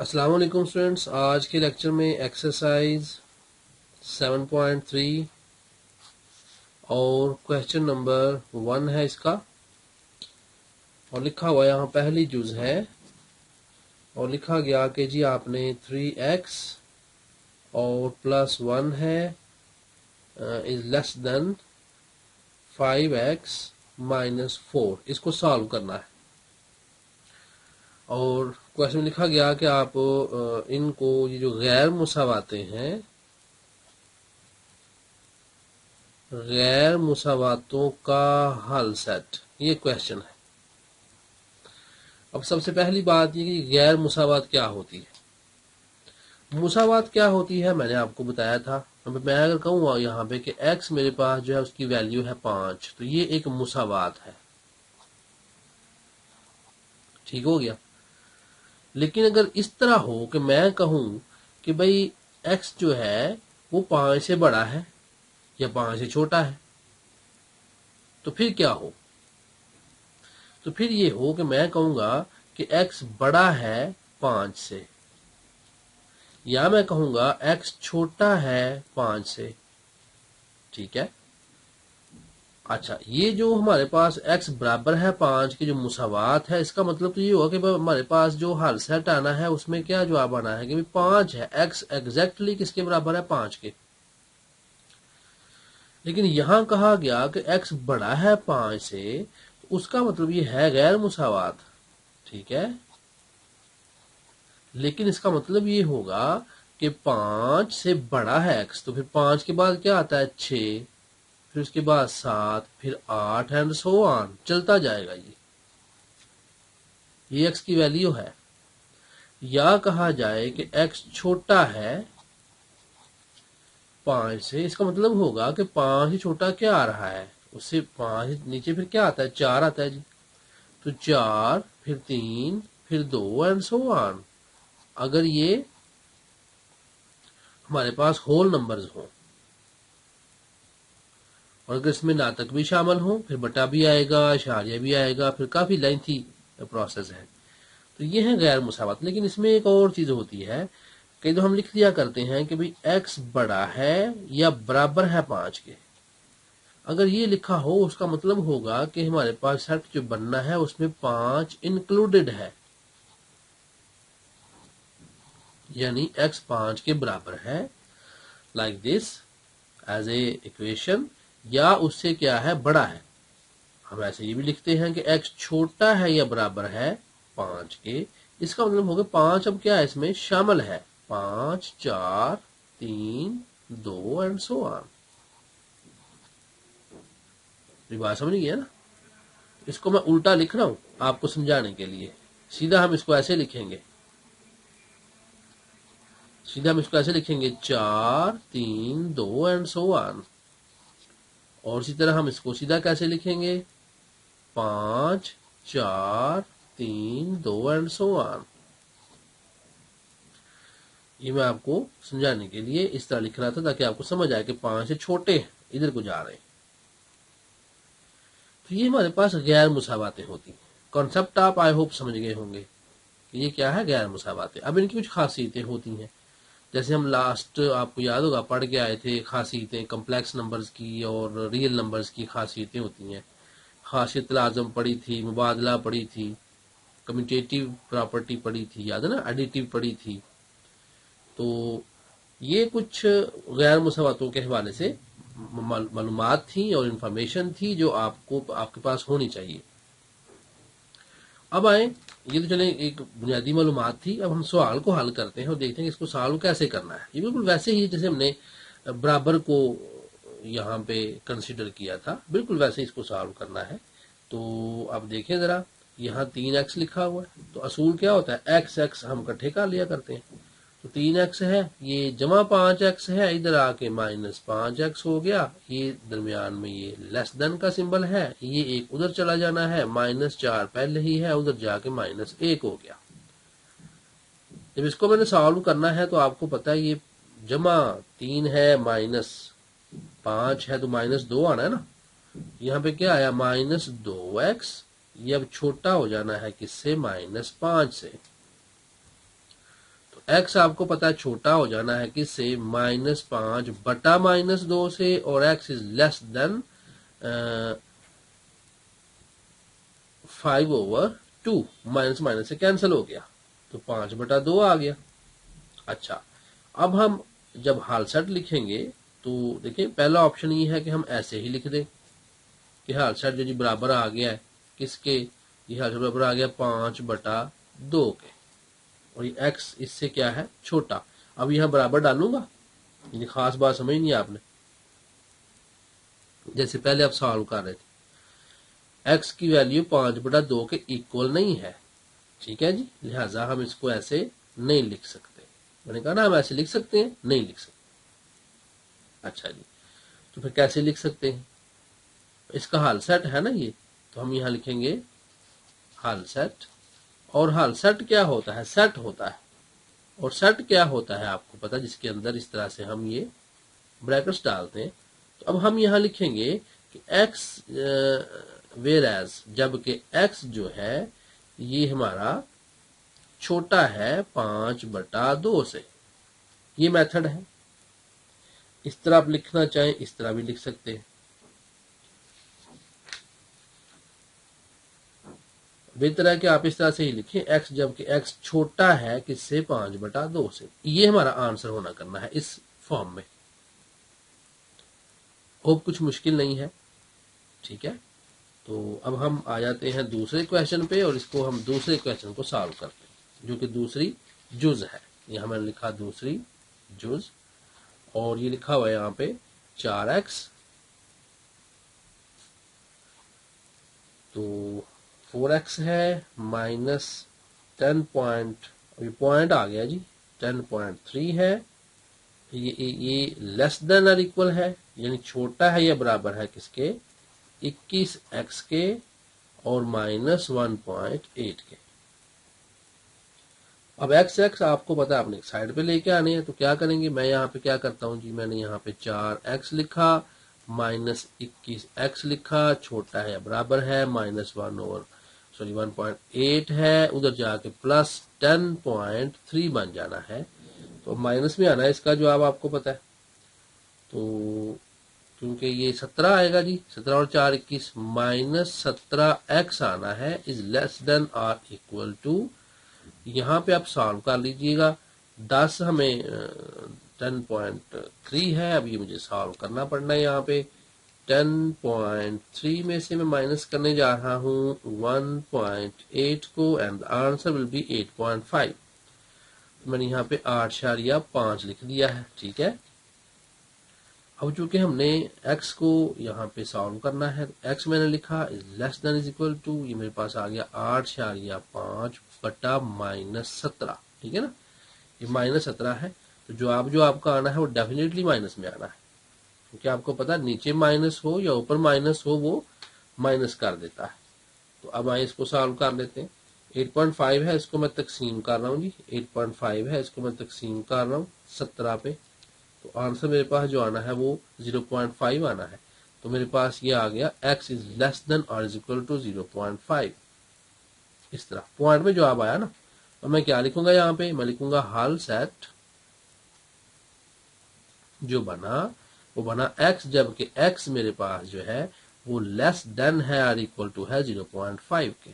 अस्सलाम वालेकुम स्टूडेंट्स। आज के लेक्चर में एक्सरसाइज 7.3 और क्वेश्चन नंबर 1 है इसका, और लिखा हुआ यहाँ पहली जुज है और लिखा गया कि जी आपने 3x और +1 है इज लेस देन 5x -4, इसको सॉल्व करना है। और क्वेश्चन में लिखा गया कि आप इनको, ये जो गैर मुसावातें हैं, गैर मुसावातों का हल सेट, ये क्वेश्चन है। अब सबसे पहली बात ये कि गैर मुसावात क्या होती है। मुसावात क्या होती है मैंने आपको बताया था। मैं अगर कहूँ यहाँ पे कि x मेरे पास जो है उसकी वैल्यू है 5, तो ये एक मुसावात है, ठीक हो गया। लेकिन अगर इस तरह हो कि मैं कहूं कि भाई x जो है वो 5 से बड़ा है या 5 से छोटा है, तो फिर क्या हो? तो फिर ये हो कि मैं कहूंगा कि x बड़ा है 5 से, या मैं कहूंगा x छोटा है 5 से, ठीक है। अच्छा, ये जो हमारे पास x बराबर है 5 की जो मुसावात है, इसका मतलब तो ये हुआ कि हमारे पास जो हल सेट आना है उसमें क्या जवाब आना है कि 5 है। x एग्जैक्टली किसके बराबर है? 5 के। लेकिन यहां कहा गया कि x बड़ा है 5 से, उसका मतलब ये है गैर मुसावात, ठीक है। लेकिन इसका मतलब ये होगा कि 5 से बड़ा है x, तो फिर 5 के बाद क्या आता है? 6, फिर उसके बाद 7, फिर 8 एंड सो ऑन, चलता जाएगा। ये x की वैल्यू है। या कहा जाए कि x छोटा है 5 से, इसका मतलब होगा कि 5 से छोटा क्या आ रहा है? उससे 5 नीचे फिर क्या आता है? 4 आता है जी। तो 4, फिर 3, फिर 2 एंड सो ऑन। अगर ये हमारे पास होल नंबर्स हो, और अगर इसमें नातक भी शामिल हो, फिर बटा भी आएगा, इशारिया भी आएगा, फिर काफी लेंथी प्रोसेस है। तो ये है गैर मुसावत। लेकिन इसमें एक और चीज होती है कि तो हम लिख दिया करते हैं कि भाई x बड़ा है या बराबर है 5 के। अगर ये लिखा हो उसका मतलब होगा कि हमारे पास सेट जो बनना है उसमें 5 इंक्लूडेड है, यानी x 5 के बराबर है, like this as a equation, या उससे क्या है? बड़ा है। हम ऐसे ये भी लिखते हैं कि x छोटा है या बराबर है 5 के। इसका मतलब होगा 5 अब क्या है? इसमें शामिल है। 5, 4, 3, 2 एंड सो ऑन। ये बात समझ गया ना? इसको मैं उल्टा लिख रहा हूं आपको समझाने के लिए। सीधा हम इसको ऐसे लिखेंगे, 4, 3, 2 एंड सो ऑन। और इसी तरह हम इसको सीधा कैसे लिखेंगे? 5, 4, 3, 2 एंड सो ऑन। ये मैं आपको समझाने के लिए इस तरह लिख रहा था ताकि आपको समझ आए कि 5 से छोटे इधर को जा रहे हैं। तो ये हमारे पास गैर मुसावातें होती हैं। कॉन्सेप्ट आप आई होप समझ गए होंगे कि ये क्या है, गैर मुसावातें। अब इनकी कुछ खासियतें होती हैं। जैसे हम लास्ट, आपको याद होगा, पढ़ के आए थे खासियतें कम्प्लेक्स नंबर्स की और रियल नंबर्स की खासियतें होती हैं। खासियत लाजम पढ़ी थी, मुबादला पढ़ी थी, कम्यूटेटिव प्रॉपर्टी पढ़ी थी, याद है ना, एडिटिव पढ़ी थी। तो ये कुछ गैर मुसावातों के हवाले से मालूमात थी और इंफॉर्मेशन थी जो आपको आपके पास होनी चाहिए। अब आए, ये तो चले एक बुनियादी मालूमात थी। अब हम सवाल को हल करते हैं और देखते हैं कि इसको सॉल्व कैसे करना है। ये बिल्कुल वैसे ही जैसे हमने बराबर को यहाँ पे कंसिडर किया था, बिल्कुल वैसे ही इसको सॉल्व करना है। तो अब देखें जरा, यहाँ 3x लिखा हुआ है, तो असूल क्या होता है? x हम इकट्ठे कर लिया करते हैं। तो 3x है, ये जमा 5x है, इधर आके -5x हो गया। ये दरमियान में ये लेस देन का सिंबल है, ये एक उधर चला जाना है, -4 पहले ही है, उधर जाके -1 हो गया। जब इसको मैंने सॉल्व करना है तो आपको पता है ये जमा 3 है, -5 है, तो -2 आना है ना। यहाँ पे क्या आया? -2x। ये अब छोटा हो जाना है किससे? -5 से। x आपको पता है छोटा हो जाना है किससे, -5 बटा -2 से, और x is less then 5/2, minus minus से कैंसिल हो गया, तो 5/2 आ गया। अच्छा, अब हम जब हाल सेट लिखेंगे तो देखिए पहला ऑप्शन ये है कि हम ऐसे ही लिख दें कि हाल सेट जो जी बराबर आ गया है किसके, ये हाल सेट बराबर आ गया 5/2 के, और ये x इससे क्या है छोटा। अब यहां बराबर डालूंगा, ये खास बात समझ नहीं आपने, जैसे पहले आप सॉल्व कर रहे थे, x की वैल्यू 5/2 के इक्वल नहीं है, ठीक है जी, लिहाजा हम इसको ऐसे नहीं लिख सकते। मैंने कहा ना हम ऐसे लिख सकते हैं, नहीं लिख सकते। अच्छा जी, तो फिर कैसे लिख सकते हैं, इसका हाल सेट है ना ये, तो हम यहां लिखेंगे हाल सेट। और हाल सेट क्या होता है, सेट होता है, और सेट क्या होता है आपको पता, जिसके अंदर इस तरह से हम ये ब्रैकेट्स डालते हैं। तो अब हम यहां लिखेंगे कि x वेयर एज, जबकि x जो है ये हमारा छोटा है 5/2 से, ये मेथड है। इस तरह आप लिखना चाहें इस तरह भी लिख सकते हैं, बेहतर है कि आप इस तरह से ही लिखें, x जबकि x छोटा है किससे, 5/2 से। ये हमारा आंसर होना करना है इस फॉर्म में। होप कुछ मुश्किल नहीं है, ठीक है। तो अब हम आ जाते हैं दूसरे क्वेश्चन पे, और इसको हम दूसरे क्वेश्चन को सॉल्व करते हैं, जो कि दूसरी जुज है। यहां मैंने लिखा दूसरी जुज, और ये लिखा हुआ है यहाँ पे 4x, तो 4x है -10 पॉइंट, अभी पॉइंट आ गया जी, 10.3 है। ये लेस देन और इक्वल है, यानी छोटा है या बराबर है किसके, 21x के, और -1.8 के। अब x आपको पता है आपने साइड पे लेके आने हैं, तो क्या करेंगे, मैं यहाँ पे क्या करता हूँ जी, मैंने यहाँ पे 4x लिखा, -21x लिखा, छोटा है या बराबर है, -1/8 है, उधर जाके +10.3 बन जाना है, तो माइनस में आना है इसका जवाब आपको पता है। तो क्योंकि ये 17 आएगा जी, 17 और 4 21, -17x आना है, इज लेस देन और इक्वल टू, यहाँ पे आप सॉल्व कर लीजिएगा। 10 हमें 10.3 है, अब ये मुझे सॉल्व करना पड़ना है। यहाँ पे 10.3 में से मैं माइनस करने जा रहा हूँ 1.8 को, एंड आंसर विल बी 8.5। मैंने यहाँ पे 8.5 लिख दिया है, ठीक है। अब चूंकि हमने x को यहाँ पे सॉल्व करना है, तो x मैंने लिखा is less than is equal to, ये मेरे पास आ गया 8.5 बटा -17, ठीक है ना, ये -17 है। तो जो आपका आना है वो डेफिनेटली माइनस में आना है, क्योंकि आपको पता है नीचे माइनस हो या ऊपर माइनस हो वो माइनस कर देता है। तो अब आइए इसको सॉल्व कर लेते हैं। 8.5 है, इसको मैं तकसीम कर रहा हूँ जी, 8.5 है, इसको मैं तकसीम कर रहा हूँ 17 पे, तो आंसर मेरे पास जो आना है वो 0.5 आना है। तो मेरे पास ये आ गया x इज लेस देन और इज इक्वल टू 0.5। इस तरह पॉइंट में जवाब आया ना। और मैं क्या लिखूंगा यहाँ पे, मैं लिखूंगा हाल सेट जो बना वो बना x, जबकि x मेरे पास जो है वो लेस देन है और इक्वल टू है 0.5 के।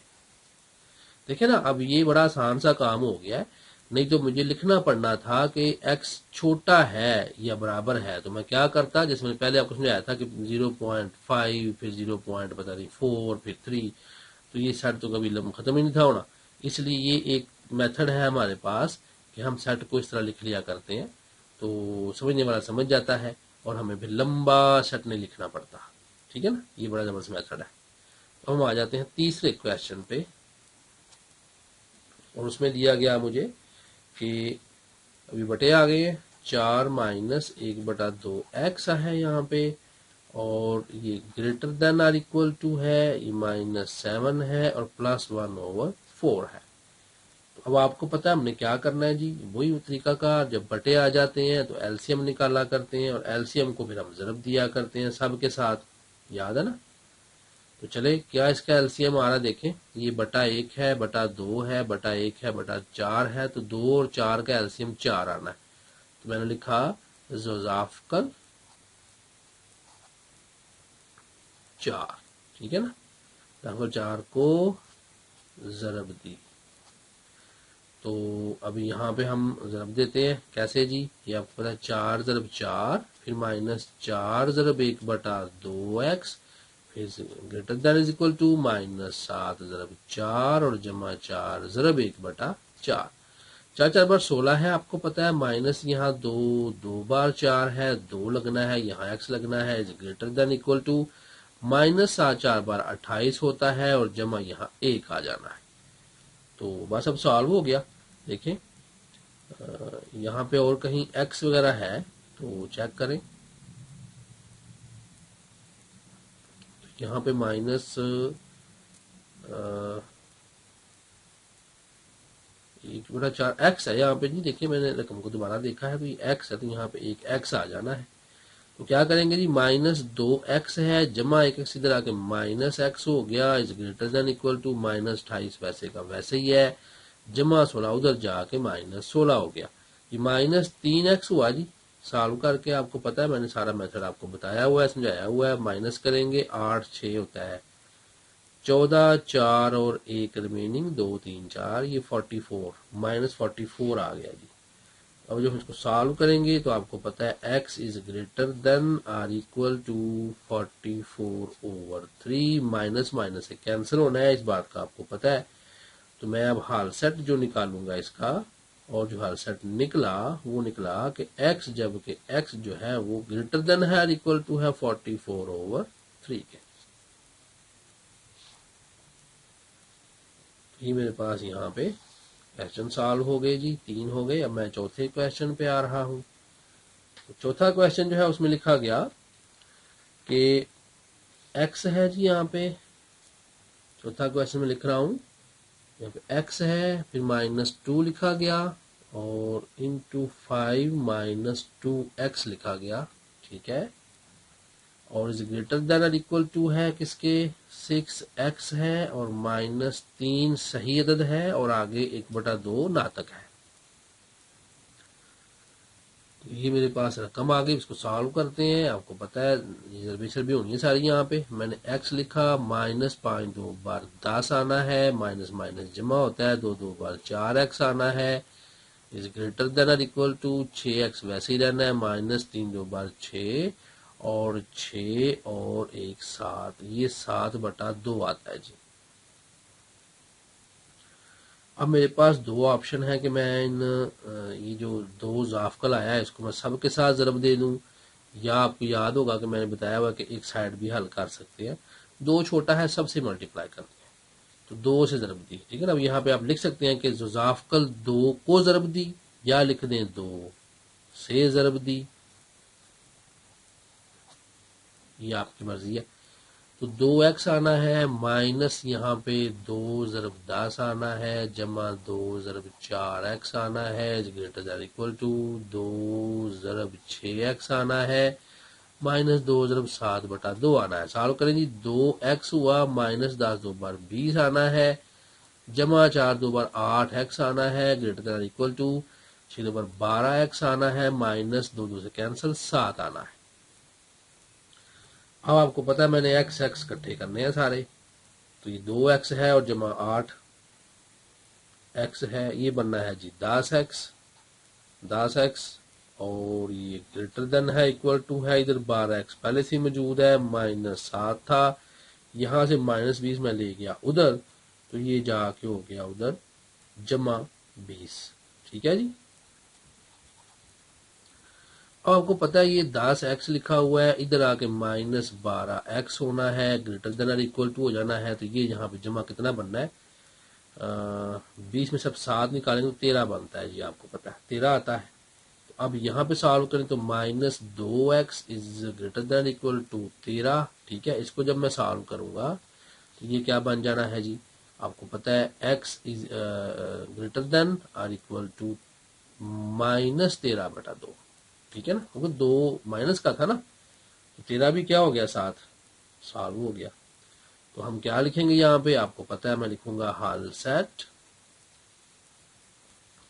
देखिए ना, अब ये बड़ा आसान सा काम हो गया है, नहीं तो मुझे लिखना पड़ना था कि x छोटा है या बराबर है। तो मैं क्या करता, जैसे मैंने पहले आपको समझाया था कि 0.5 फिर 0.4 फिर 3, तो ये सेट तो कभी खत्म ही नहीं था होना। इसलिए ये एक मेथड है हमारे पास कि हम सेट को इस तरह लिख लिया करते हैं, तो समझने वाला समझ जाता है और हमें फिर लंबा सेट नहीं लिखना पड़ता, ठीक है ना। ये बड़ा जबरदस्त मेथड है। तो हम आ जाते हैं तीसरे क्वेश्चन पे, और उसमें दिया गया मुझे कि अभी बटे आ गए 4 माइनस 1/2x है यहाँ पे, और ये greater than or equal to है, ये -7 है, और +1/4 है। तो अब आपको पता है हमने क्या करना है जी, वही तरीका का, जब बटे आ जाते हैं तो एलसीएम निकाला करते हैं, और एलसीएम को फिर हम ज़रब दिया करते हैं सब के साथ, याद है ना। تو چلے کیا اس کا LCM آ رہا دیکھیں، یہ بٹا 1 ہے، بٹا 2 ہے، بٹا 1 ہے، بٹا 4 ہے، تو 2 اور 4 کا LCM 4 آنا ہے۔ تو میں نے لکھا ذوالفقر 4، ٹھیک ہے نا، ذوالفقر 4 کو ضرب دی۔ تو اب یہاں پہ ہم ضرب دیتے ہیں، کیسے جی؟ یہ آپ کو پتا ہے 4 ضرب 4، پھر مائنس 4 ضرب 1 بٹا 2x، پھر greater than is equal to minus 7 ضرب 4 اور جمع 4 ضرب 1 بٹا 4۔ 4 4 بار 16 ہے، آپ کو پتا ہے، مائنس یہاں 2 بار 4 ہے، 2 لگنا ہے، یہاں x لگنا ہے، greater than equal to minus 7 4 بار 28 ہوتا ہے اور جمع یہاں 1 آ جانا ہے۔ تو بس اب سالو ہو گیا۔ دیکھیں یہاں پہ اور کہیں ایکس وغیرہ ہے تو چیک کریں، یہاں پہ مائنس 1/4 ایکس ہے یہاں پہ جی، دیکھیں میں نے رقم کو دوبارہ دیکھا ہے بھی ایکس ہے، تو یہاں پہ ایک ایکس آ جانا ہے۔ تو کیا کریں گے جی، مائنس 2x ہے جمع 1x ادھر آ کے مائنس ایکس ہو گیا، is greater than equal to minus 28 ویسے کا ویسے ہی ہے، جمع 16 ادھر جا کے مائنس 16 ہو گیا، یہ مائنس 3x ہوا جی۔ سالو کر کے آپ کو پتا ہے، میں نے سارا میتھڈ آپ کو بتایا ہوا ہے، سمجھایا ہوا ہے۔ مائنس کریں گے 8 6 ہوتا ہے 14، 4 اور 1 ریمیننگ 2 3 4، یہ 44 مائنس 44 آ گیا جی۔ اب جب اس کو سالو کریں گے تو آپ کو پتا ہے x is greater than or equal to 44/3، minus minus سے کینسل ہونا ہے، اس بات کا آپ کو پتا ہے۔ تو میں اب حال سیٹ جو نکالوں گا اس کا، اور جو حال سیٹ نکلا وہ نکلا کہ x جب کہ x جو ہے وہ گریٹر دین ہے آر اکول ٹو ہے 44/3 کے۔ یہ میرے پاس یہاں پہ کویشچن سالو ہو گئے جی، 3 ہو گئے۔ اب میں چوتھے کویشچن پہ آ رہا ہوں۔ چوتھا کویشچن جو ہے اس میں لکھا گیا کہ ایکس ہے جی، یہاں پہ چوتھا کویشچن میں لکھ رہا ہوں، یہاں پہ ایکس ہے، پھر -2 لکھا گیا اور انٹو 5 -2x لکھا گیا، ٹھیک ہے، اور از گریٹر دین اور اکول ٹو ہے کس کے، 6x ہے، اور -3 صحیح عدد ہے اور آگے 1/2 ناتک ہے۔ یہ میرے پاس رقم آ گئی، اس کو سالو کرتے ہیں۔ آپ کو پتا ہے ریزرویشن بھی ہونی ہے ساری، یہاں پہ میں نے x لکھا، -5 2 بار 10 آنا ہے، مائنس مائنس جمع ہوتا ہے، 2 2 بار 4x آنا ہے، از گریٹر دین اور اکول ٹو 6x ویسے ہی رہنا ہے، -3 2 بار 6 اور 6 اور 1 7، یہ 7/2 آتا ہے جی۔ اب میرے پاس 2 آپشن ہے کہ میں یہ جو 2 ضافقل آیا ہے اس کو میں سب کے ساتھ ضرب دے دوں، یا آپ کو یاد ہوگا کہ میں نے بتایا ہوا کہ ایک سائڈ بھی حل کر سکتے ہیں، 2 چھوٹا ہے سب سے ملٹیپلائی کرتے ہیں، تو 2 سے ضرب دی، ٹھیک ہے نا۔ اب یہاں پہ آپ لکھ سکتے ہیں کہ ضافقل 2 کو ضرب دی، یا لکھ دیں 2 سے ضرب دی، یہ آپ کی مرضی ہے۔ تو 2x آنا ہے، مائنس یہاں پہ 2 ضرب 10 آنا ہے، جمع 2 ضرب 4x آنا ہے، گریٹر دین اکول ٹو 2 ضرب 6x آنا ہے، -2 ضرب 7/2 آنا ہے۔ سالو کریں جی، 2x ہوا، -10 2 بار 20 آنا ہے، جمع 4 2 بار 8x آنا ہے، گریٹر دین اکول ٹو 6 2 بار 12x آنا ہے، -2 2 سے کینسل 7 آنا ہے۔ اب آپ کو پتا ہے میں نے ایکس کٹھے کرنے ہیں سارے، تو یہ 2x ہے اور جمع 8x ہے، یہ بننا ہے جی 10x، اور یہ گریٹر دین ہے اکول ٹو ہے، ادھر 12x پہلے سے موجود ہے، -7 تھا، یہاں سے -20 میں لے گیا ادھر، تو یہ جا کے ہو گیا ادھر جمع 20، ٹھیک ہے جی۔ اب آپ کو پتا ہے یہ 10x لکھا ہوا ہے، ادھر آ کے -12x ہونا ہے، گریٹر دین اور اکول ٹو ہو جانا ہے، تو یہ یہاں پہ جمع کتنا بننا ہے، 20 میں سب 7 نکالیں تو 13 بنتا ہے جی، آپ کو پتا ہے 13 آتا ہے۔ تو اب یہاں پہ سالو کریں تو -2x is greater than equal to 13، ٹھیک ہے، اس کو جب میں سالو کروں گا تو یہ کیا بن جانا ہے جی، آپ کو پتا ہے x از گریٹر دین اور اکول ٹو -13/2، ٹھیک ہے نا، کیونکہ 2 مائنس کا تھا نا، تو 13 بھی کیا ہو گیا 7 سالو ہو گیا۔ تو تو ہم کیا لکھیں گے یہاں پہ آپ کو پتا ہے، میں لکھوں گا حل set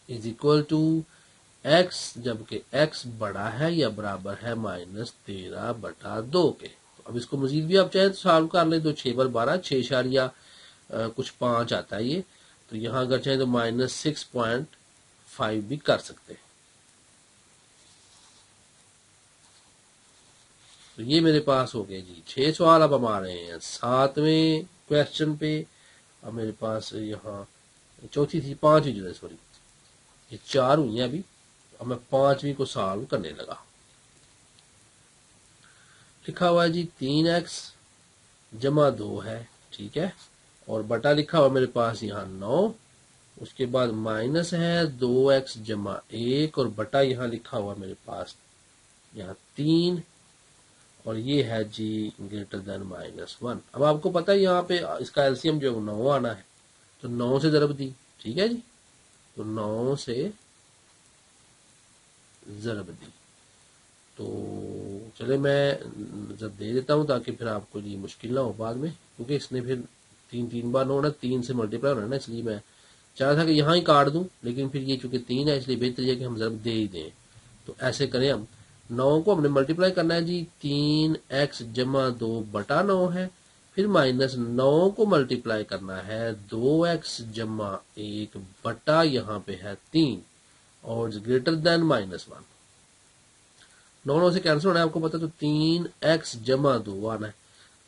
is equal to x جبکہ ایکس بڑا ہے یا برابر ہے -13/2 کے۔ اب اس کو مزید بھی آپ چاہیں تو سالو کر لیں، تو 6 پر 12 6 کچھ 5 آتا ہے یہ، تو یہاں اگر چاہیں تو -6.5 بھی کر سکتے ہیں۔ تو یہ میرے پاس ہو گئے جی 6 سوال۔ اب ہم آ رہے ہیں 7ویں کویسچن پہ۔ اب میرے پاس یہاں چوتھی تھی، 5ویں جو ہے، سوری یہ 4 ہوئی ہیں ابھی، اب میں 5ویں کو سالو کرنے لگا۔ لکھا ہوا ہے جی 3x جمع 2 ہے، ٹھیک ہے، اور بٹا لکھا ہوا میرے پاس یہاں 9، اس کے بعد مائنس ہے 2x جمع 1 اور بٹا یہاں لکھا ہوا میرے پاس یہاں 3، اور یہ ہے جی گریٹر دین -1۔ اب آپ کو پتا ہے یہاں پہ اس کا ایلسیم جو 9 آنا ہے، تو 9 سے ضرب دی، ٹھیک ہے جی، تو 9 سے ضرب دی، تو چلے میں ضرب دے دیتا ہوں تاکہ پھر آپ کو یہ مشکل نہ ہو بعد میں، کیونکہ اس نے پھر 3 بار 9 ہونا، 3 سے ملٹیپلائی ہونا ہے نا، اس لیے میں چاہ رہا تھا کہ یہاں ہی کاٹ دوں، لیکن پھر یہ چونکہ 3 ہے اس لیے بہتر ہے کہ ہم ضرب دے ہی دیں۔ تو ایسے کریں، ہم 9 کو ہم نے ملٹیپلائی کرنا ہے جی 3x جمع 2 بٹا 9 ہے، پھر -9 کو ملٹیپلائی کرنا ہے 2x جمع 1 بٹا یہاں پہ ہے 3 اور گریٹر دین -1۔ 9 سے کینسل ہونا ہے آپ کو پتا، تو 3x جمع 2 آنا ہے،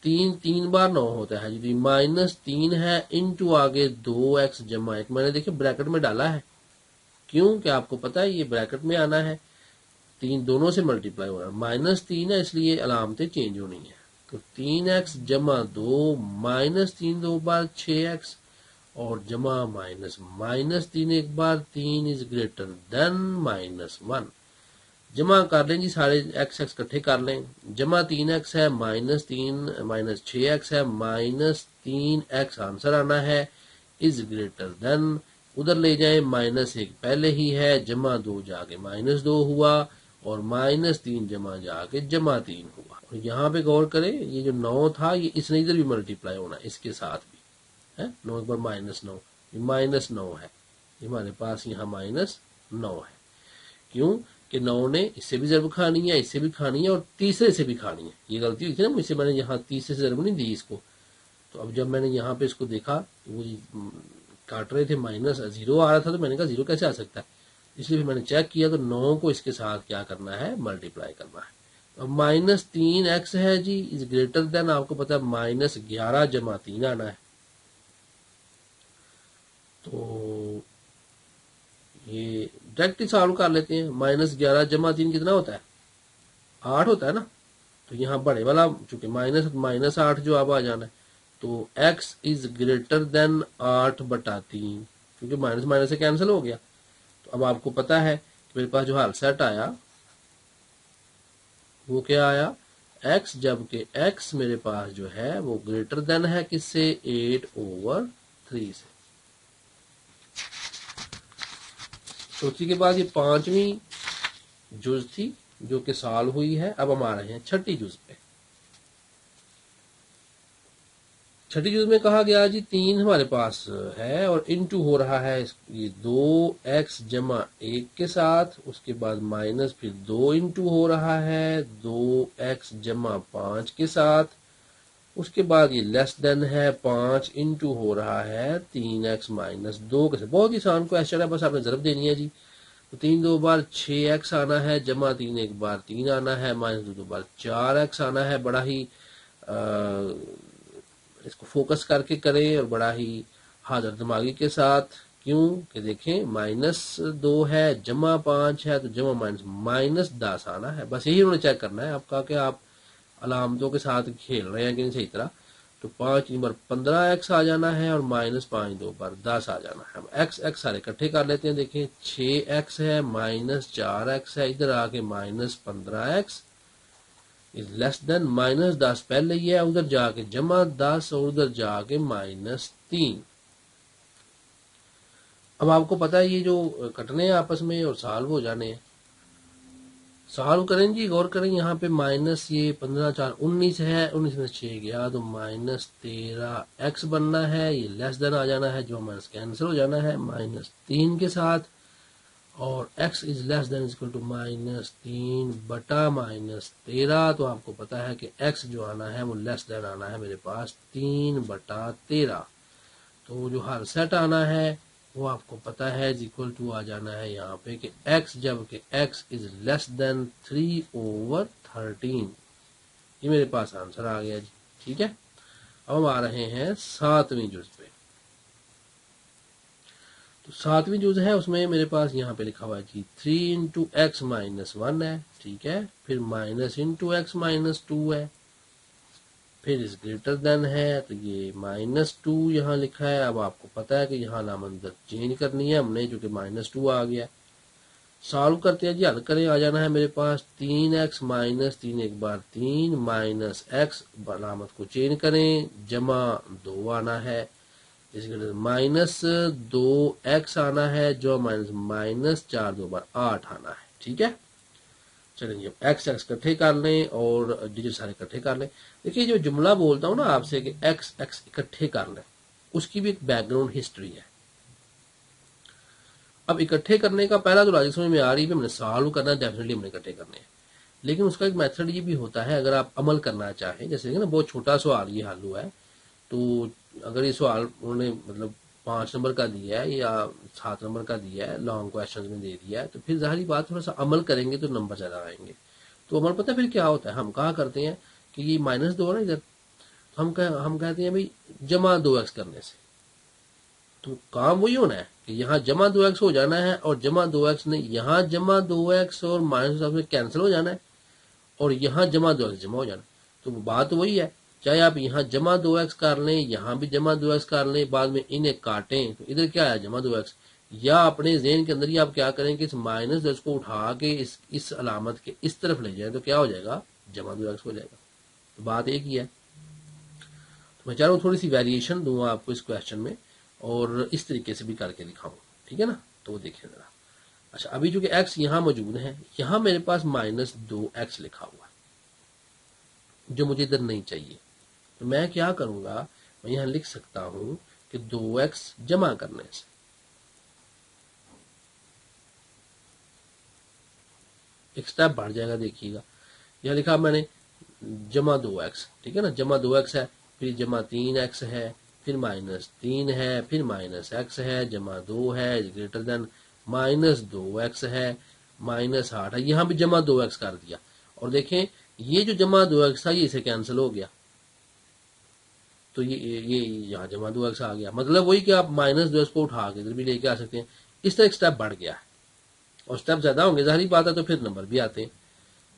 3 بار 9 ہوتا ہے جی، -3 ہے انٹو آگے 2x جمع 1، میں نے دیکھیں بریکٹ میں ڈالا ہے، کیوں کہ آپ کو پتا ہے یہ بریکٹ میں آنا ہے، 3 دونوں سے ملٹیپلائی ہو رہا ہے، -3 ہے اس لیے علامتیں چینج ہونی ہے، تو 3x جمع 2 -3 2 بار 6x اور جمع -3 ایک بار 3 از گریٹر دین -1۔ جمع کر لیں جی سارے ایکس کٹھے کر لیں، جمع 3x ہے -3 6x ہے -3x آنسر آنا ہے، از گریٹر دین، ادھر لے جائیں -1 پہلے ہی ہے، جمع 2 جا کے -2 ہوا اور -3 جمع جا کے جمع 3 ہوا، اور یہاں پہ غور کریں یہ جو 9 تھا یہ اس نے ادھر بھی ملٹیپلائی ہونا ہے اس کے ساتھ بھی ہے، 9 ایک بار -9، یہ -9 ہے، یہ ہمارے پاس یہاں -9 ہے، کیوں کہ 9 نے اس سے بھی ضرب کھانی ہے، اس سے بھی کھانی ہے اور تیسرے سے بھی کھانی ہے، یہ غلطی ہوئی تھی نا مجھ سے، میں نے یہاں تیسرے سے ضرب نہیں دی اس کو، تو اب جب میں نے یہاں پہ اس کو دیکھا تو وہ کاٹ رہے تھے -0 آ رہا تھا، تو میں نے کہا 0 کیسے آ سکتا ہے، اس لیے میں نے چیک کیا تو 9 کو اس کے ساتھ کیا کرنا ہے، ملٹیپلائی کرنا ہے۔ اب -3x ہے جی از گریٹر دین، آپ کو پتا ہے -11 جمع 3 آنا ہے، تو یہ ڈائریکٹ ہی سالو کر لیتے ہیں، -11 جمع 3 کتنا ہوتا ہے، 8 ہوتا ہے نا، تو یہاں بڑے والا چونکہ -8 جو اب آ جانا ہے، تو x از گریٹر دین 8/3، کیونکہ مائنس سے کینسل ہو گیا، تو اب آپ کو پتا ہے کہ میرے پاس جو حل سیٹ آیا وہ کیا آیا، x، جبکہ x میرے پاس جو ہے وہ گریٹر دین ہے کس سے، 8/3 سے۔ چوتھی کے بعد یہ 5ویں جز تھی جو کہ سال ہوئی ہے، اب ہم آ رہے ہیں 6ٹھی جز پہ۔ 6ٹھی جز میں کہا گیا جی 3 ہمارے پاس ہے اور انٹو ہو رہا ہے یہ 2x جمع 1 کے ساتھ، اس کے بعد مائنس پھر 2 انٹو ہو رہا ہے 2x جمع 5 کے ساتھ، اس کے بعد یہ لیس دین ہے 5 انٹو ہو رہا ہے 3x - 2 کے ساتھ۔ بہت ہی آسان کویسچن ہے، بس آپ نے ضرب دینی ہے جی، تو 3 2 بار 6x آنا ہے، جمع 3 ایک بار 3 آنا ہے، -2 2 بار 4x آنا ہے، بڑا ہی اس کو فوکس کر کے کریں اور بڑا ہی حاضر دماغی کے ساتھ، کیوں کہ دیکھیں -2 ہے، جمع 5 ہے، تو جمع -10 آنا ہے، بس یہی انہوں نے چیک کرنا ہے آپ کا کہ آپ علامتوں کے ساتھ کھیل رہے ہیں کہ نہیں صحیح طرح، تو 5 3 بار 15x آ جانا ہے اور -5 2 بار 10 آ جانا ہے۔ اب x سارے اکٹھے کر لیتے ہیں، دیکھیں 6x ہے -4x ہے، ادھر آ کے -15x از لیس دین -10 پہلے ہی ہے، ادھر جا کے جمع 10 اور ادھر جا کے -3۔ اب آپ کو پتا ہے یہ جو کٹنے ہیں آپس میں اور سالو ہو جانے ہیں، सॉल्व करें जी, गौर करें यहाँ पे माइनस ये 15 4 19 है, 19 में 6 गया तो माइनस 13 एक्स बनना है, ये लेस देन आ जाना है, जो माइनस कैंसिल हो जाना है माइनस 3 के साथ, और x is less than equal to minus 3 बटा माइनस 13। तो आपको पता है कि x जो आना है वो लेस देन आना है मेरे पास 3 बटा 13। तो जो हर सेट आना है वो आपको पता है इक्वल टू आ जाना है यहाँ पे कि x, जब कि x इज लेस देन 3/13। ये मेरे पास आंसर आ गया जी। ठीक है, अब हम आ रहे हैं 7वीं जुज पे। तो 7वीं जुज है, उसमें मेरे पास यहाँ पे लिखा हुआ है जी 3 इंटू एक्स माइनस 1 है, ठीक है, फिर माइनस इंटू एक्स माइनस 2 है, फिर इस ग्रेटर देन है, तो ये माइनस 2 यहाँ लिखा है। अब आपको पता है कि यहाँ अलामत चेंज करनी है हमने, जो कि माइनस 2 आ गया। सॉल्व करते हैं जी, हल करें, आ जाना है मेरे पास 3x माइनस 3 एक बार 3 माइनस एक्स, अलामत को चेंज करें, जमा 2 आना है, इसके माइनस 2x आना है, जो माइनस माइनस 4 2 बार 8 आना है। ठीक है, चलेंगे अब एक्स एक्स इकट्ठे कर लें और डिजिट सारे इकट्ठे कर लें। देखिए जो जुमला बोलता हूँ ना आपसे कि एक्स एक्स इकट्ठे कर लें, उसकी भी एक बैकग्राउंड हिस्ट्री है। अब इकट्ठे करने का पहला तो लॉजिक समझ में आ रही है, हमने सॉल्व करना, डेफिनेटली हमने इकट्ठे करने हैं, लेकिन उसका एक मेथड ये भी होता है, अगर आप अमल करना चाहें, जैसे ना बहुत छोटा सवाल ये हल हुआ है, तो अगर ये सवाल उन्होंने मतलब 5 नंबर का दिया है या 7 नंबर का दिया है, लॉन्ग क्वेश्चन में दे दिया है, तो फिर जाहिर बात थोड़ा सा अमल करेंगे तो नंबर ज्यादा आएंगे। तो अमल पता है फिर क्या होता है, हम कहा करते हैं कि ये माइनस 2 है ना इधर, तो हम कहते हैं भाई जमा 2x करने से तो काम वही होना है कि यहाँ जमा 2x हो जाना है, और जमा 2x ने यहाँ जमा 2x और माइनस में कैंसिल हो जाना है, और यहाँ जमा 2x जमा हो जाना है। तो बात तो वही है, चाहे आप यहाँ जमा 2x कर लें, यहाँ भी जमा 2x कर लें, बाद में इन्हें काटें, तो इधर क्या है जमा 2x, या अपने ज़हन के अंदर ही आप क्या करें कि इस माइनस 10 को उठा के इस अलामत के इस तरफ ले जाए, तो क्या हो जाएगा जमा 2x हो जाएगा। तो बात एक ही है। तो मैं चाह रहा हूँ थोड़ी सी वेरिएशन दूँ आपको इस क्वेश्चन में, और इस तरीके से भी करके दिखाऊं, ठीक है ना। तो देखिए जरा, अच्छा अभी जो कि x यहाँ मौजूद है, यहाँ मेरे पास माइनस 2x लिखा हुआ है जो मुझे इधर नहीं चाहिए, तो मैं क्या करूंगा, मैं यहाँ लिख सकता हूं कि 2x जमा करने से एक स्टेप बढ़ जाएगा। देखिएगा यह लिखा मैंने जमा 2x, ठीक है ना, जमा 2x है, फिर जमा 3x है, फिर माइनस 3 है, फिर माइनस x है, जमा 2 है, ग्रेटर देन माइनस 2x है, माइनस 8 है, यहाँ भी जमा 2x कर दिया, और देखें ये जो जमा 2x था ये इसे कैंसिल हो गया, तो ये यहाँ जमा 2x आ गया, मतलब वही कि आप माइनस 2x को उठा के इधर भी लेके आ सकते हैं। इस तरह एक स्टेप बढ़ गया है, और स्टेप ज्यादा होंगे जाहिर बात है, तो फिर नंबर भी आते हैं।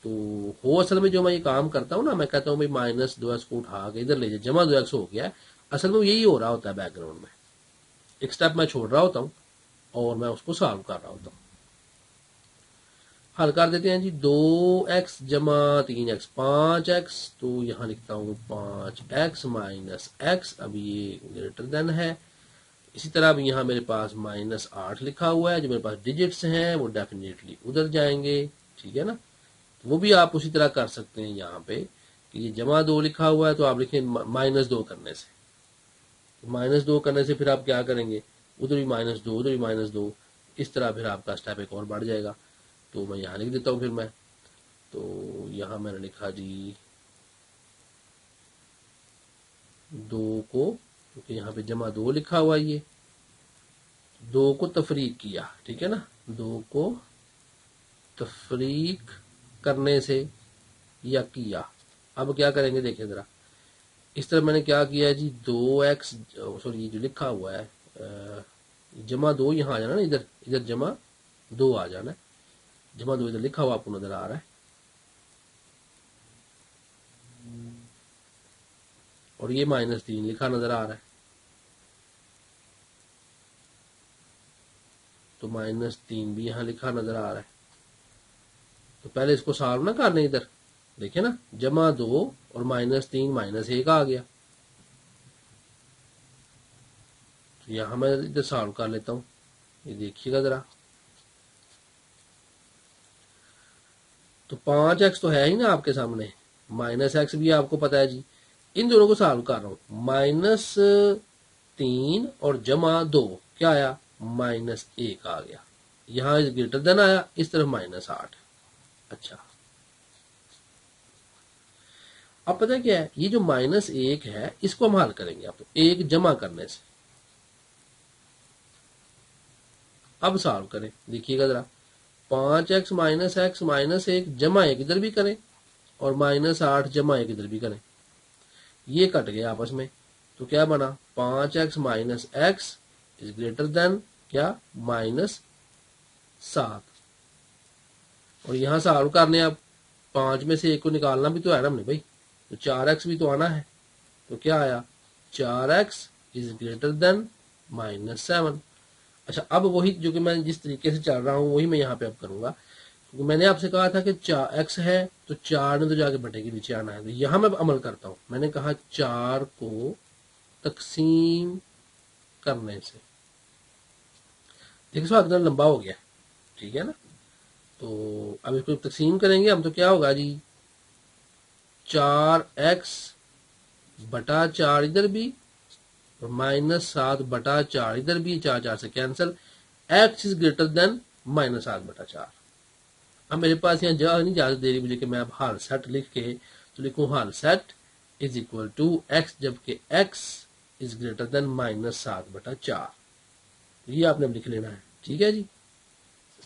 तो हो असल में जो मैं ये काम करता हूँ ना, मैं कहता हूँ भाई माइनस 2x को उठा के इधर ले जाए, जमा 2x हो गया है, असल में यही हो रहा होता है बैकग्राउंड में, एक स्टेप मैं छोड़ रहा होता हूँ और मैं उसको सॉल्व कर रहा होता हूँ। हल कर देते हैं जी, 2x जमा 3x 5x, तो यहाँ लिखता हूँ 5x माइनस x, अब ये ग्रेटर देन है। इसी तरह अब यहाँ मेरे पास माइनस 8 लिखा हुआ है, जो मेरे पास डिजिट्स हैं वो डेफिनेटली उधर जाएंगे, ठीक है ना। वो भी आप उसी तरह कर सकते हैं यहाँ पे कि ये जमा 2 लिखा हुआ है, तो आप लिखें माइनस 2 करने से, माइनस 2 करने से फिर आप क्या करेंगे, उधर भी माइनस 2 उधर भी माइनस 2, इस तरह फिर आपका स्टेप एक और बढ़ जाएगा। तो मैं यहाँ लिख देता हूँ, फिर मैं तो यहाँ मैंने लिखा जी 2 को, क्योंकि यहाँ पे जमा 2 लिखा हुआ है, ये 2 को तफरीक किया, ठीक है ना, 2 को तफरीक करने से या किया। अब क्या करेंगे देखिए जरा, इस तरह मैंने क्या किया है जी, 2x, सॉरी ये जो लिखा हुआ है जमा 2 यहाँ आ जाना ना, इधर इधर जमा 2 आ जाना है, जमा 2 इधर लिखा हुआ आपको नजर आ रहा है, और ये माइनस 3 लिखा नजर आ रहा है, तो माइनस 3 भी यहाँ लिखा नजर आ रहा है। तो पहले इसको सॉल्व ना कर लें, इधर देखिए ना, जमा 2 और माइनस 3 माइनस 1 आ गया, तो यहां मैं इधर सॉल्व कर लेता हूं, ये देखिएगा जरा। तो 5x तो है ही ना आपके सामने, माइनस एक्स भी आपको पता है जी। इन दोनों को सॉल्व कर रहा हूं, -3 और जमा 2 क्या आया, -1 आ गया। यहां इज ग्रेटर देन आया, इस तरफ -8। अच्छा, अब पता है क्या है, ये जो -1 है इसको हम हल करेंगे आप, तो 1 जमा करने से। अब सॉल्व करें, देखिएगा जरा, 5x माइनस एक्स माइनस 1 जमा 1 इधर भी करें और -8 जमा 1 इधर भी करें, ये कट गया आपस में, तो क्या बना, 5x minus x is greater then क्या, -7। और यहां सॉल्व करने, अब 5 में से 1 को निकालना भी तो है ना हमने भाई, तो 4x भी तो आना है, तो क्या आया, 4x इज ग्रेटर देन -7। अच्छा, अब वही जो कि मैं जिस तरीके से चल रहा हूं वही मैं यहाँ पे अब करूंगा, क्योंकि मैंने आपसे कहा था कि 4x है तो 4 ने तो जाके बटे के नीचे आना है, तो यहां मैं अमल करता हूं। मैंने कहा 4 को तकसीम करने से, देखिए सवाल कितना लंबा हो गया, ठीक है ना। तो अब इसको तकसीम करेंगे हम, तो क्या होगा जी, 4x बटा 4 इधर भी और -7 बटा 4 इधर भी, 4 4 से cancel, x is greater than -7 बटा 4। अब मेरे पास यहाँ जगह नहीं ज्यादा दे रही मुझे कि मैं अब हाल सेट लिख के तो लिखूं हाल set is equal to x, जबकि x इज ग्रेटर देन -7 बटा 4। ये आपने अब लिख लेना है, ठीक है जी।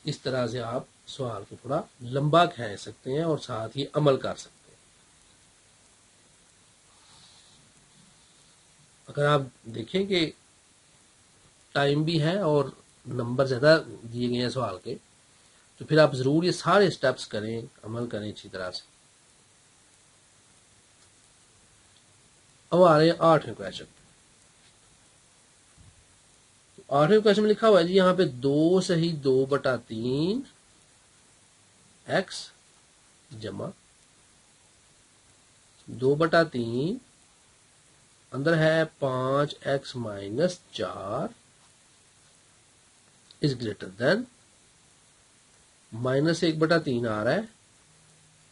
इस तरह से आप सवाल को थोड़ा लंबा खींच सकते हैं और साथ ही अमल कर सकते हैं। अगर आप देखें कि टाइम भी है और नंबर ज्यादा दिए गए हैं सवाल के, तो फिर आप जरूर ये सारे स्टेप्स करें, अमल करें अच्छी तरह से। अब आ रहे हैं 8वें क्वेश्चन। 8वें क्वेश्चन में लिखा हुआ है जी यहाँ पे 2 सही 2 बटा 3 एक्स जमा 2 बटा 3 अंदर है 5x minus 4 is greater then -1 बटा 3 आ रहा है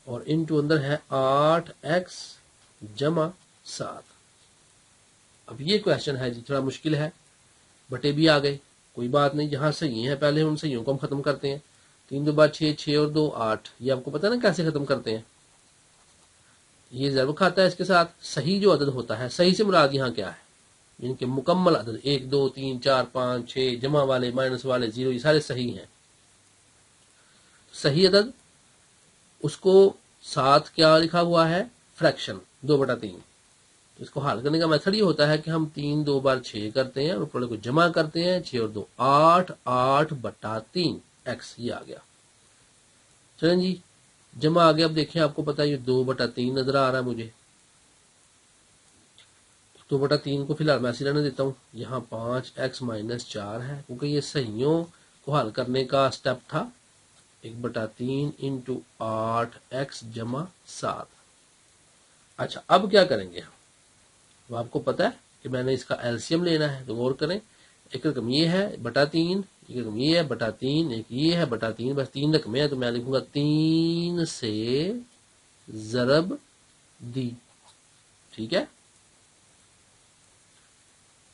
और इनटू अंदर है 8x जमा 7। अब ये क्वेश्चन है जी थोड़ा मुश्किल है, बटे भी आ गए, कोई बात नहीं, जहां सही है पहले उन सहीयों को हम खत्म करते हैं। 3 2 बार 6, 6 और 2 8, ये आपको पता है ना कैसे खत्म करते हैं। ये ज़रूर खाता है इसके साथ, सही जो अदद होता है, सही से मुराद यहाँ क्या है, इनके मुकम्मल अदद 1 2 3 4 5 6, जमा वाले माइनस वाले 0, ये सारे सही हैं। सही अदद उसको साथ क्या लिखा हुआ है, फ्रैक्शन 2 बटा 3। तो इसको हल करने का मेथड ये होता है कि हम 3 2 बार 6 करते हैं और ऊपर को जमा करते हैं, 6 और 2 8, 8 बटा 3 एक्स, ये आ गया। चलें जी, जमा आ गया। अब देखें, आपको पता है ये 2 बटा 3 नजर आ रहा है मुझे, 2 बटा 3 को फिलहाल मैं ऐसे रहने देता हूँ। यहाँ 5x माइनस 4 है, क्योंकि ये सहीयों को हल करने का स्टेप था। 1 बटा 3 इंटू 8x जमा 7। अच्छा, अब क्या करेंगे हम, तो आपको पता है कि मैंने इसका एलसीएम लेना है, तो गौर करें, एक रकम ये है बटा 3, एक रकम ये है बटा 3, एक ये है बटा 3, बस 3 रकमें हैं, तो मैं लिखूंगा 3 से ज़रब दी, ठीक है,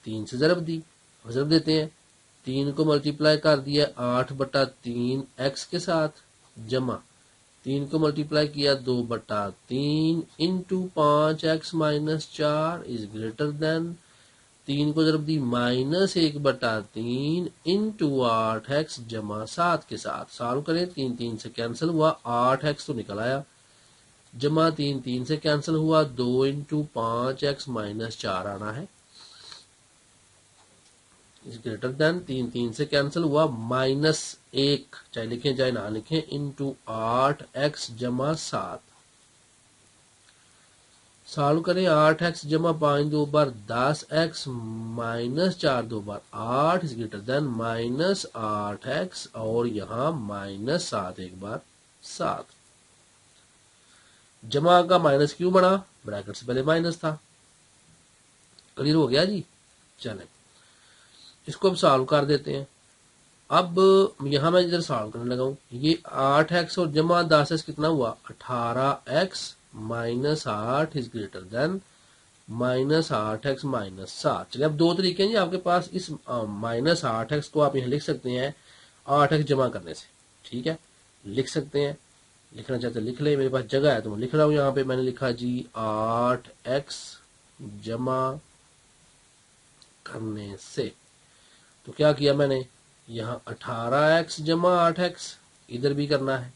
3 से ज़रब दी, ज़रब देते हैं, 3 को मल्टीप्लाई कर दिया 8 बटा 3 एक्स के साथ, जमा 3 को मल्टीप्लाई किया 2 बटा 3 into 5x minus 4 is greater then, 3 को ज़रब दी -1 बटा 3 इंटू 8x जमा 7 के साथ। सॉल्व करें, 3 3 से कैंसिल हुआ, 8x तो निकल आया, जमा 3 3 से कैंसिल हुआ, 2 इंटू 5x माइनस 4 आना है, इज ग्रेटर देन, 3 3 से कैंसिल हुआ, -1 चाहे लिखें चाहे ना लिखें इंटू 8x जमा 7। सॉल्व करें, 8x जमा 5 2 बार 10x minus 4 2 bar 8 is greater then -8x और यहाँ -7 एक बार 7। जमा का माइनस क्यों बना, ब्रैकेट से पहले माइनस था। क्लियर हो गया जी। चलें, इसको अब सॉल्व कर देते हैं। अब यहां मैं इधर सॉल्व करने लगा हूं, ये 8x और जमा 10x कितना हुआ 18x minus 8 is greater then minus 8x minus 7। चलिए अब दो तरीके हैं जी आपके पास, इस माइनस 8x को आप यहां लिख सकते हैं 8x जमा करने से, ठीक है लिख सकते हैं, लिखना चाहते लिख ले, मेरे पास जगह है तो मैं लिख रहा हूं। यहाँ पे मैंने लिखा जी 8x जमा करने से, तो क्या किया मैंने यहाँ 18x जमा 8x इधर भी करना है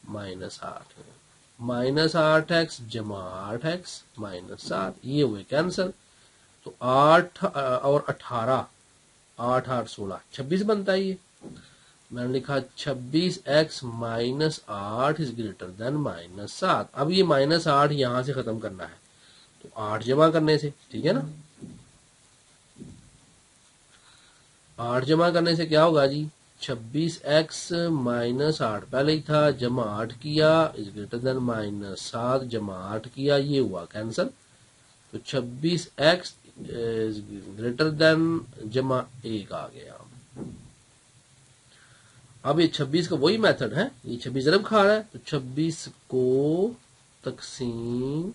माइनस 8 माइनस 8x जमा 8x माइनस 7, ये हुए कैंसल। तो 8 और 18 8 8 16 26 बनता है। ये मैंने लिखा 26x minus 8 is greater then minus 7। अब ये माइनस 8 यहां से खत्म करना है तो 8 जमा करने से, ठीक है ना, 8 जमा करने से क्या होगा जी 26x माइनस 8 पहले ही था, जमा 8 किया इज ग्रेटर देन माइनस 7 जमा 8 किया, ये हुआ कैंसल। तो 26x इज ग्रेटर देन जमा 1 आ गया। अब ये 26 का वही मेथड है, ये 26 ज़रब खा रहा है तो 26 को तकसीम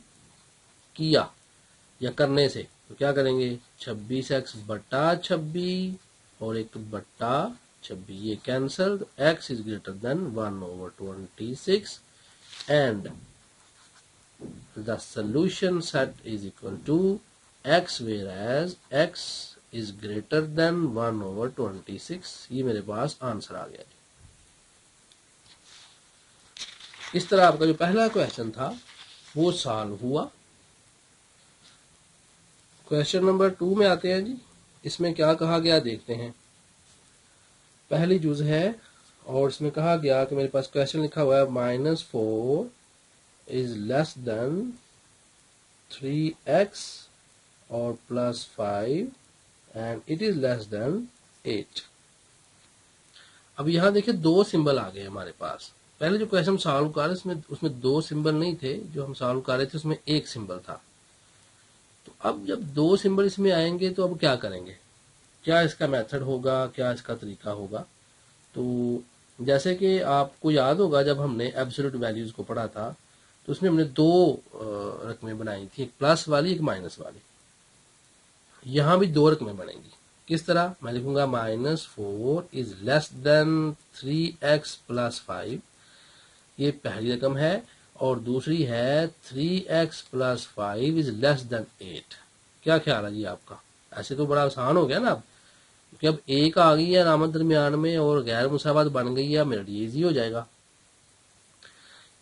किया या करने से तो क्या करेंगे 26x बटा 26 और एक बटा 26, ये कैंसल। तो x is greater than 1/26 and the solution set is equal to x whereas x is greater than 1/26। ये मेरे पास आंसर आ गया। इस तरह आपका जो पहला क्वेश्चन था वो सॉल्व हुआ। क्वेश्चन नंबर 2 में आते हैं जी, इसमें क्या कहा गया देखते हैं। पहली जुज है और इसमें कहा गया कि मेरे पास क्वेश्चन लिखा हुआ है -4 इज लेस देन 3x और +5 and it is less then 8। अब यहां देखिए दो सिंबल आ गए हमारे पास। पहले जो क्वेश्चन सॉल्व कर रहे उसमें दो सिंबल नहीं थे, जो हम सॉल्व कर रहे थे उसमें एक सिंबल था। तो अब जब दो सिंबल इसमें आएंगे तो अब क्या करेंगे, क्या इसका मेथड होगा, क्या इसका तरीका होगा। तो जैसे कि आपको याद होगा जब हमने एब्सोल्यूट वैल्यूज को पढ़ा था तो उसमें हमने दो रकमें बनाई थी, एक प्लस वाली एक माइनस वाली। यहां भी दो रकमें बनेंगी। किस तरह, मैं लिखूंगा -4 इज लेस देन 3x + 5, ये पहली रकम है, और दूसरी है 3x + 5 इज लेस देन 8। क्या ख्याल है जी आपका, ऐसे तो बड़ा आसान हो गया ना। अब क्योंकि अब एक आ गई है अलामत दरमियान में और गैर मुसावात बन गई है, मेरे लिए इजी हो जाएगा।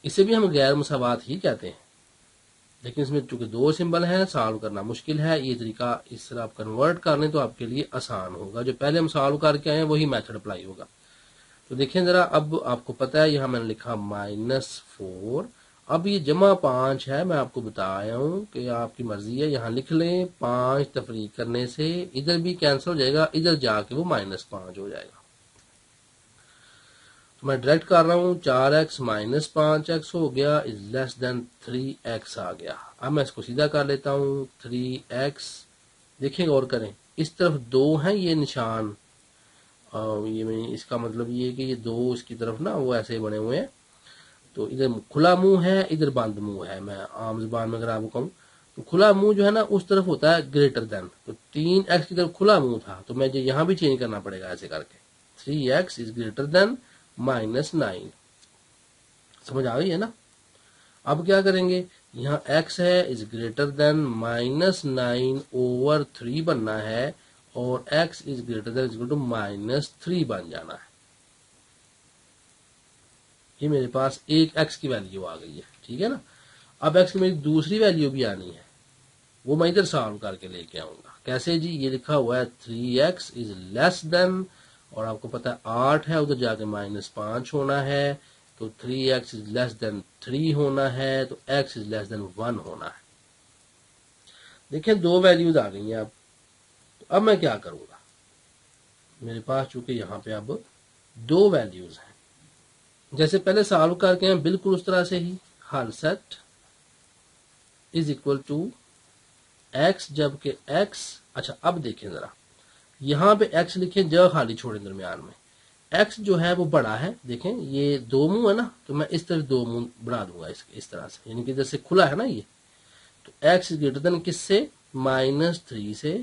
इसे भी हम गैर मुसावात ही कहते हैं, लेकिन इसमें चूंकि दो सिंबल हैं सॉल्व करना मुश्किल है। ये तरीका इस तरह आप कन्वर्ट कर लें तो आपके लिए आसान होगा। जो पहले हम सॉल्व करके आए हैं वही मेथड अप्लाई होगा। तो देखें जरा, अब आपको पता है यहां मैंने लिखा -4, अब ये जमा 5 है। मैं आपको बताया हूं कि आपकी मर्जी है, यहां लिख लें 5 तफरीक करने से इधर भी कैंसिल हो जाएगा, इधर जाके वो -5 हो जाएगा। तो मैं डायरेक्ट कर रहा हूं 4x - 5x हो गया इज लेस देन 3x आ गया। अब मैं इसको सीधा कर लेता हूं 3x। देखें और करें, इस तरफ दो हैं ये निशान, ये इसका मतलब ये कि ये दो इसकी तरफ ना वो ऐसे बने हुए हैं। तो इधर खुला मुंह है, इधर बंद मुंह है। मैं आम जुबान में अगर आपको कहूँ तो खुला मुंह जो है ना उस तरफ होता है ग्रेटर देन, तो 3x की तरफ खुला मुंह था तो मुझे यहां भी चेंज करना पड़ेगा ऐसे करके। 3x is greater then -9। समझ आ गई है ना। अब क्या करेंगे, यहाँ x है इज ग्रेटर देन -9/3 बनना है और x is greater than equal to -3 बन जाना है। ये मेरे पास एक x की वैल्यू आ गई है, ठीक है ना। अब x की मेरी दूसरी वैल्यू भी आनी है, वो मैं इधर सॉल्व करके लेके आऊंगा। कैसे जी, ये लिखा हुआ है 3x इज लेस देन, और आपको पता है 8 है, उधर जाके -5 होना है, तो 3x इज लेस देन 3 होना है, तो x इज लेस देन 1 होना है। देखें दो वैल्यूज आ गई हैं। अब मैं क्या करूंगा, मेरे पास चूंकि यहां पे अब दो वैल्यूज हैं, जैसे पहले सॉल्व करके हैं बिल्कुल उस तरह से ही, हल set is equal to x जबकि x, अच्छा अब देखें जरा, यहां पे x लिखें, जगह खाली छोड़े दरमियान में, ایکس جو ہے وہ بڑا ہے، دیکھیں یہ دو منہ ہے نا، تو میں اس طرح دو منہ بنا دوں گا اس طرح سے، یعنی کہ جیسے کھلا ہے نا یہ، تو ایکس از گریٹر دین کس سے؟ -3 سے،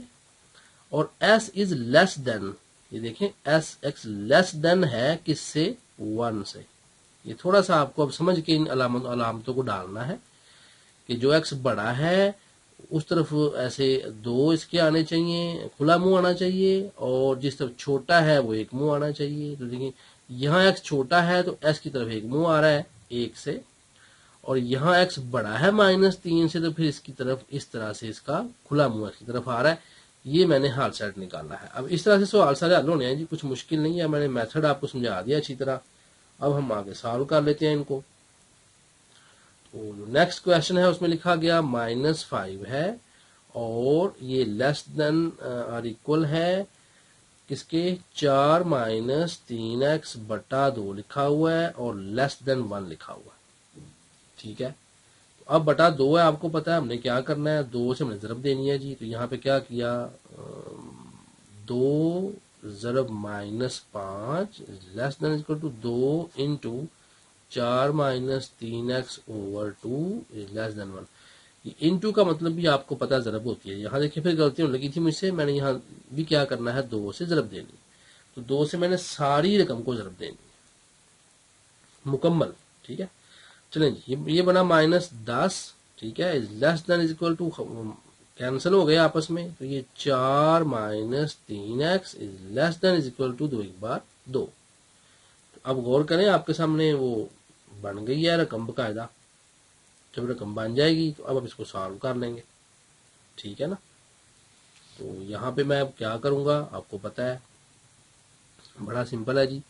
اور ایس از لیس دین، یہ دیکھیں ایس ایکس لیس دین ہے کس سے؟ 1 سے۔ یہ تھوڑا سا آپ کو اب سمجھ کے ان علامتوں کو ڈالنا ہے کہ جو ایکس بڑا ہے اس طرف ایسے دو اس کے آنے چاہیے، کھلا منہ آنا چاہیے، اور جس طرف چھوٹا ہے وہ ایک منہ آنا چاہیے۔ تو دیکھیں یہاں ایکس چھوٹا ہے تو ایس کی طرف ایک منہ آ رہا ہے 1 سے، اور یہاں ایکس بڑا ہے -3 سے، تو پھر اس کی طرف اس طرح سے اس کا کھلا منہ اس کی طرف آ رہا ہے۔ یہ میں نے حال سیٹ نکالا ہے۔ اب اس طرح سے سوال سارے حل ہونے ہیں جی، کچھ مشکل نہیں ہے، میں نے میتھڈ آپ کو سمجھا دیا اچھی طرح۔ اب ہم آگے سالو کر لیتے ہیں ان کو۔ تو جو نیکسٹ کویشچن ہے اس میں لکھا گیا -5 ہے، اور یہ لیس دین اور اکول ہے کس کے؟ 4 - 3x بٹا 2 لکھا ہوا ہے، اور لیس دین 1 لکھا ہوا ہے، ٹھیک ہے۔ اب بٹا 2 ہے، آپ کو پتا ہے ہم نے کیا کرنا ہے، 2 سے ہم نے ضرب دینی ہے جی۔ تو یہاں پہ کیا کیا، 2 ضرب -5 less than equal to 2 into 4 - 3x over 2 less than 1۔ یہ انٹو کا مطلب بھی آپ کو پتا ضرب ہوتی ہے، یہاں دیکھیں پھر غلطی ہونے لگی تھی مجھ سے، میں نے یہاں بھی کیا کرنا ہے، 2 سے ضرب دینی، تو 2 سے میں نے ساری رقم کو ضرب دینی مکمل، ٹھیک ہے۔ چلیں جی یہ بنا -10، ٹھیک ہے، لیس than is equal to, cancel ہو گیا آپس میں، تو یہ 4 - 3x is less than is equal to 2 ایک بار 2۔ اب غور کریں آپ کے سامنے وہ بن گئی ہے رقم باقاعدہ، جب رقم بن جائے گی تو اب آپ اس کو سالو کر لیں گے، ٹھیک ہے نا۔ تو یہاں پہ میں اب کیا کروں گا آپ کو پتا ہے، بڑا سمپل ہے جی۔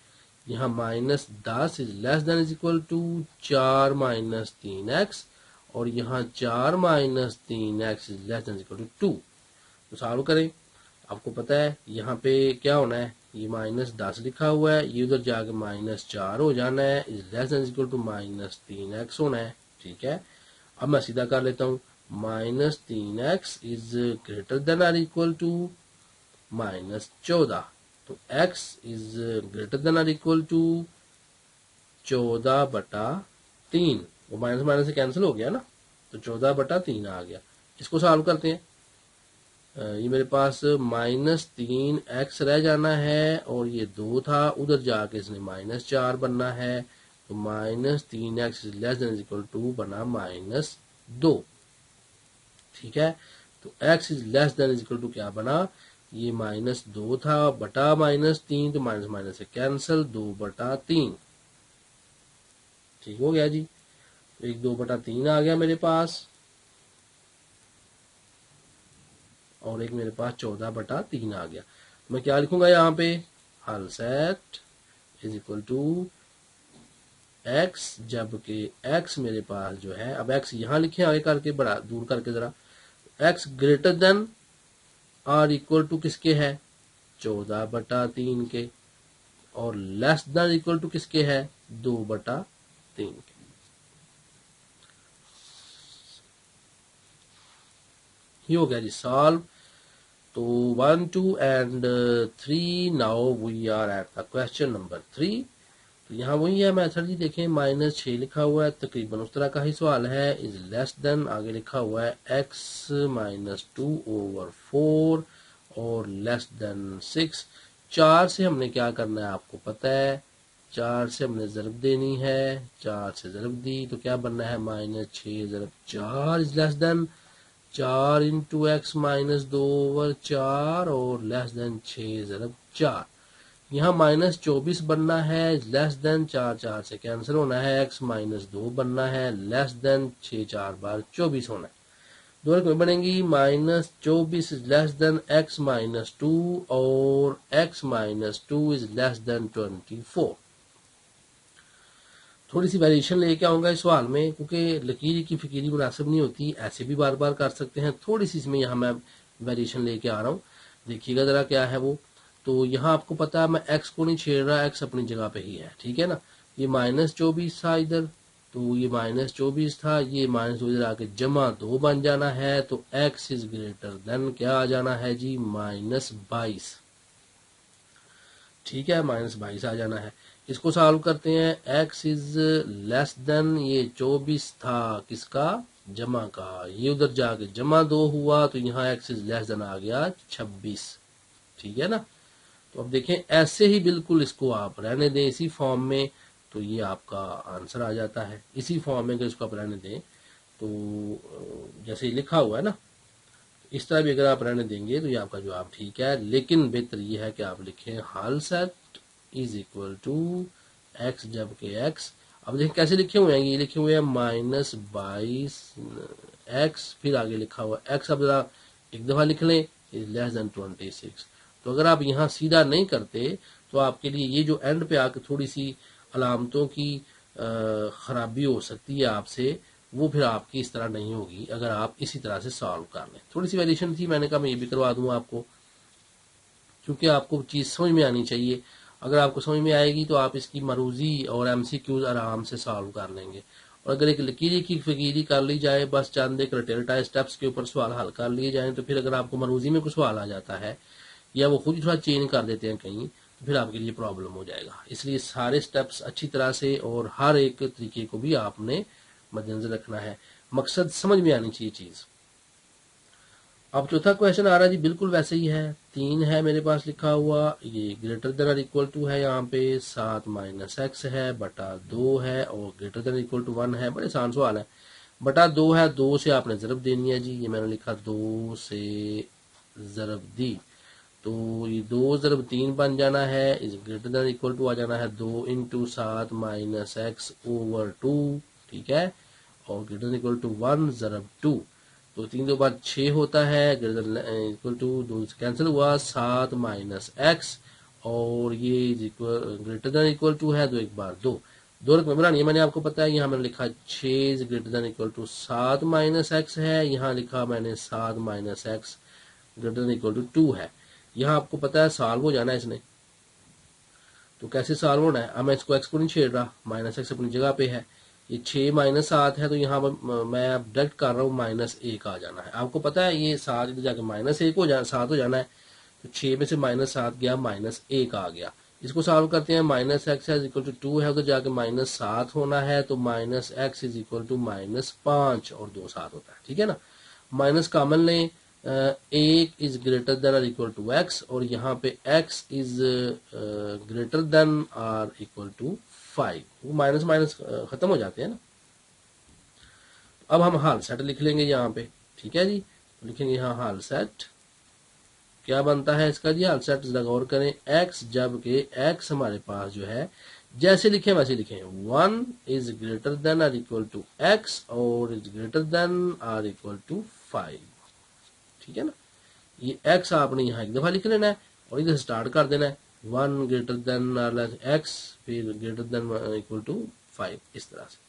یہاں -10 از less than is equal to 4 - 3x، اور یہاں 4 - 3x is less than is equal to 2۔ تو سالو کریں، آپ کو پتا ہے یہاں پہ کیا ہونا ہے، یہ -10 لکھا ہوا ہے، یہ ادھر جا کے -4 ہو جانا ہے، از less than is equal to -3x ہونا ہے، ٹھیک ہے۔ اب میں سیدھا کر لیتا ہوں، -3x از گریٹر دین اور اکول ٹو -14، تو x از گریٹر دین اور اکول ٹو 14/3، وہ مائنس مائنس سے کینسل ہو گیا نا، تو 14/3 آ گیا۔ اس کو سالو کرتے ہیں، یہ میرے پاس -3x رہ جانا ہے، اور یہ 2 تھا، ادھر جا کے اس نے -4 بننا ہے، تو -3x less than equal to بنا -2، ٹھیک ہے۔ تو x is less than equal to کیا بنا، یہ -2 تھا بٹا -3، تو مائنس مائنس سے کینسل، 2/3، ٹھیک ہو گیا جی۔ تو ایک 2/3 آ گیا میرے پاس، اور ایک میرے پاس 14/3 آ گیا۔ میں کیا لکھوں گا یہاں پہ، حل set is equal to x, جبکہ ایکس میرے پاس جو ہے، اب ایکس یہاں لکھیں آگے کر کے، بڑا دور کر کے ذرا، ایکس گریٹر دین اور اکول ٹو کس کے ہے، 14/3 کے، اور لیس دین اکول ٹو کس کے ہے، 2/3 کے۔ یہ ہو گیا جی سالو۔ تو 1 2 and 3، now we are at the question number 3۔ تو یہاں وہی ہے میتھڈ جی، دیکھیں -6 لکھا ہوا ہے، تقریباً اس طرح کا ہی سوال ہے، از لیس دین، آگے لکھا ہوا ہے x -2/4 اور لیس دین 6۔ 4 سے ہم نے کیا کرنا ہے آپ کو پتا ہے، 4 سے ہم نے ضرب دینی ہے، 4 سے ضرب دی تو کیا بننا ہے، -6 ضرب 4 از لیس دین 4 انٹو x -2/4، اور لیس دین 6 ضرب 4۔ یہاں -24 بننا ہے، لیس دین 4 4 سے کینسل ہونا ہے، x -2 بننا ہے، لیس دین 6 4 بار 24 ہونا ہے۔ دو رقمیں بنیں گی، -24 از لیس دین x -2، اور x -2 از لیس دین 24۔ تھوڑی سی ویریشن لے کے آؤں گا اس سوال میں، کیونکہ لکیر کی فکیری مناسب نہیں ہوتی، ایسے بھی بار بار کر سکتے ہیں، تھوڑی سی اس میں یہاں میں ویریشن لے کے آ رہا ہوں، دیکھیے گا ذرا کیا ہے وہ۔ تو یہاں آپ کو پتا ہے میں ایکس کو نہیں چھیڑ رہا، ایکس اپنی جگہ پہ ہی ہے، ٹھیک ہے نا۔ یہ -24 تھا ادھر، تو یہ -24 تھا، یہ -2 ادھر آ کے جمع 2 بن جانا ہے، تو ایکس از گریٹر دین کیا آ جانا ہے جی، -22۔ ٹھیک ہے، -22 آ جانا ہے۔ اس کو سالو کرتے ہیں، x از لیس دین، یہ 24 تھا کس کا، جمع کا، یہ ادھر جا کے جمع 2 ہوا تو یہاں x از لیس دین آ گیا 26، ٹھیک ہے نا۔ تو اب دیکھیں ایسے ہی بالکل اس کو آپ رہنے دیں اسی فارم میں، تو یہ آپ کا آنسر آ جاتا ہے۔ اسی فارم میں اگر اس کو آپ رہنے دیں تو جیسے یہ لکھا ہوا ہے نا، اس طرح بھی اگر آپ رہنے دیں گے تو یہ آپ کا جواب ٹھیک ہے، لیکن بہتر یہ ہے کہ آپ لکھیں حال set is equal to x جبکہ ایکس، اب دیکھیں کیسے لکھے ہوئے ہیں، یہ لکھے ہوئے ہیں -22 ایکس، پھر آگے لکھا ہوا ایکس، اب ذرا ایک دفعہ لکھ لیں لیس دین 26۔ تو اگر آپ یہاں سیدھا نہیں کرتے تو آپ کے لیے یہ جو اینڈ پہ آ کے تھوڑی سی علامتوں کی خرابی ہو سکتی ہے آپ سے، وہ پھر آپ کی اس طرح نہیں ہوگی اگر آپ اسی طرح سے سالو کر لیں۔ تھوڑی سی ویریشن تھی، میں نے کہا میں یہ بھی کروا دوں آپ کو، کیونکہ آپ کو چیز سمجھ میں آنی چاہیے۔ اگر آپ کو سمجھ میں آئے گی تو آپ اس کی مروزی اور MCQs آرام سے سالو کر لیں گے، اور اگر ایک لکیری کی فقیری کر لی جائے، بس چند ایک رٹیلٹائز سٹیپس کے اوپر سوال حل کر لیے جائیں، تو پھر اگر آپ کو مروزی میں کوئی سوال آ جاتا ہے یا وہ خود ہی تھوڑا چینج کر دیتے ہیں کہیں، تو پھر آپ کے لیے پرابلم ہو جائے گا۔ اس لیے سارے سٹیپس اچھی طرح سے اور ہر ایک طریقے کو بھی آپ نے مد نظر رکھنا ہے، مقصد سمجھ میں آنی چاہیے چیز۔ اب چوتھا کویشچن آ رہا ہے جی، بالکل ویسے ہی ہے، 3 ہے میرے پاس لکھا ہوا، یہ گریٹر دین اور اکول ٹو ہے، یہاں پہ 7 -x ہے بٹا 2 ہے، اور گریٹر دین اکول ٹو 1 ہے، بڑے آسان سوال ہے۔ بٹا 2 ہے، 2 سے آپ نے ضرب دینی ہے جی، یہ میں نے لکھا 2 سے ضرب دی، تو یہ 2 ضرب 3 بن جانا ہے، گریٹر دین اکول ٹو آ جانا ہے 2 انٹو 7 -x اوور 2، ٹھیک ہے، اور گریٹر دین اکول ٹو 1 ضرب 2، تو 3 2 بعد 6 ہوتا ہے، گریٹر دین اکول ٹو 2 سے کینسل ہوا، 7 -x، اور یہ گریٹر دین اکول ٹو ہے 2 1 بار 2، 2 رقم بنانی ہے، میں نے آپ کو پتا ہے، یہاں میں نے لکھا 6 greater than equal to 7 -x ہے، یہاں لکھا میں نے 7 -x greater than equal to 2 ہے۔ یہاں آپ کو پتا ہے سالو ہو جانا ہے اس نے، تو کیسے سالو ہونا ہے، اب میں اس کو ایکس کو نہیں چھیڑ رہا، -x اپنی جگہ پہ ہے، یہ 6 -7 ہے، تو یہاں میں اب ڈائریکٹ کر رہا ہوں -1 آ جانا ہے۔ آپ کو پتا ہے یہ 7 ادھر جا کے -1 ہو جانا، 7 ہو جانا ہے، تو 6 میں سے -7 گیا، -1 آ گیا۔ اس کو سالو کرتے ہیں، -x از اکول ٹو 2 ہے، ادھر جا کے -7 ہونا ہے، تو -x از اکول ٹو -5 اور 2 7 ہوتا ہے، ٹھیک ہے نا۔ مائنس کامن لیں، 1 از گریٹر دین اور اکول ٹو x، اور یہاں پہ x از گریٹر دین اور اکول ٹو 5، وہ مائنس مائنس ختم ہو جاتے ہیں نا۔ اب ہم حال سیٹ لکھ لیں گے یہاں پہ، ٹھیک ہے جی، لکھیں گے یہاں حال سیٹ کیا بنتا ہے اس کا جی، حال سیٹ ذرا غور کریں، x جبکہ x ہمارے پاس جو ہے جیسے لکھیں ویسے لکھیں، 1 از گریٹر دین اور اکول ٹو x اور از گریٹر دین اور اکول ٹو 5، ٹھیک ہے نا۔ یہ x آپ نے یہاں ایک دفعہ لکھ لینا ہے اور ادھر سٹارٹ کر دینا ہے، 1 گریٹر دین x پھر گریٹر دین اکول ٹو 5، اس طرح سے۔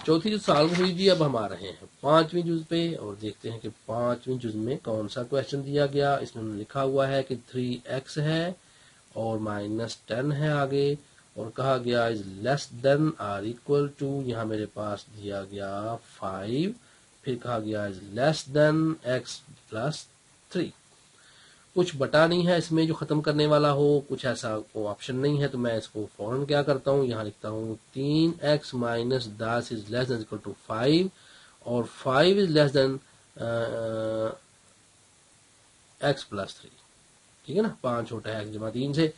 چوتھی جو سالو ہوئی جی، اب ہم آ رہے ہیں 5ویں جز پہ، اور دیکھتے ہیں کہ 5ویں جز میں کون سا کویشچن دیا گیا۔ اس میں لکھا ہوا ہے کہ 3x ہے اور -10 ہے آگے، اور کہا گیا از لیس دین اور اکول ٹو، یہاں میرے پاس دیا گیا 5، پھر کہا گیا از لیس دین x پلس 3۔ کچھ بٹا نہیں ہے اس میں جو ختم کرنے والا ہو، کچھ ایسا آپشن نہیں ہے، تو میں اس کو فوراً کیا کرتا ہوں، یہاں لکھتا ہوں 3x - 10 is less than equal to 5، اور 5 از لیس دین x پلس 3، ٹھیک ہے نا، 5 چھوٹا ہے x جمع 3 سے۔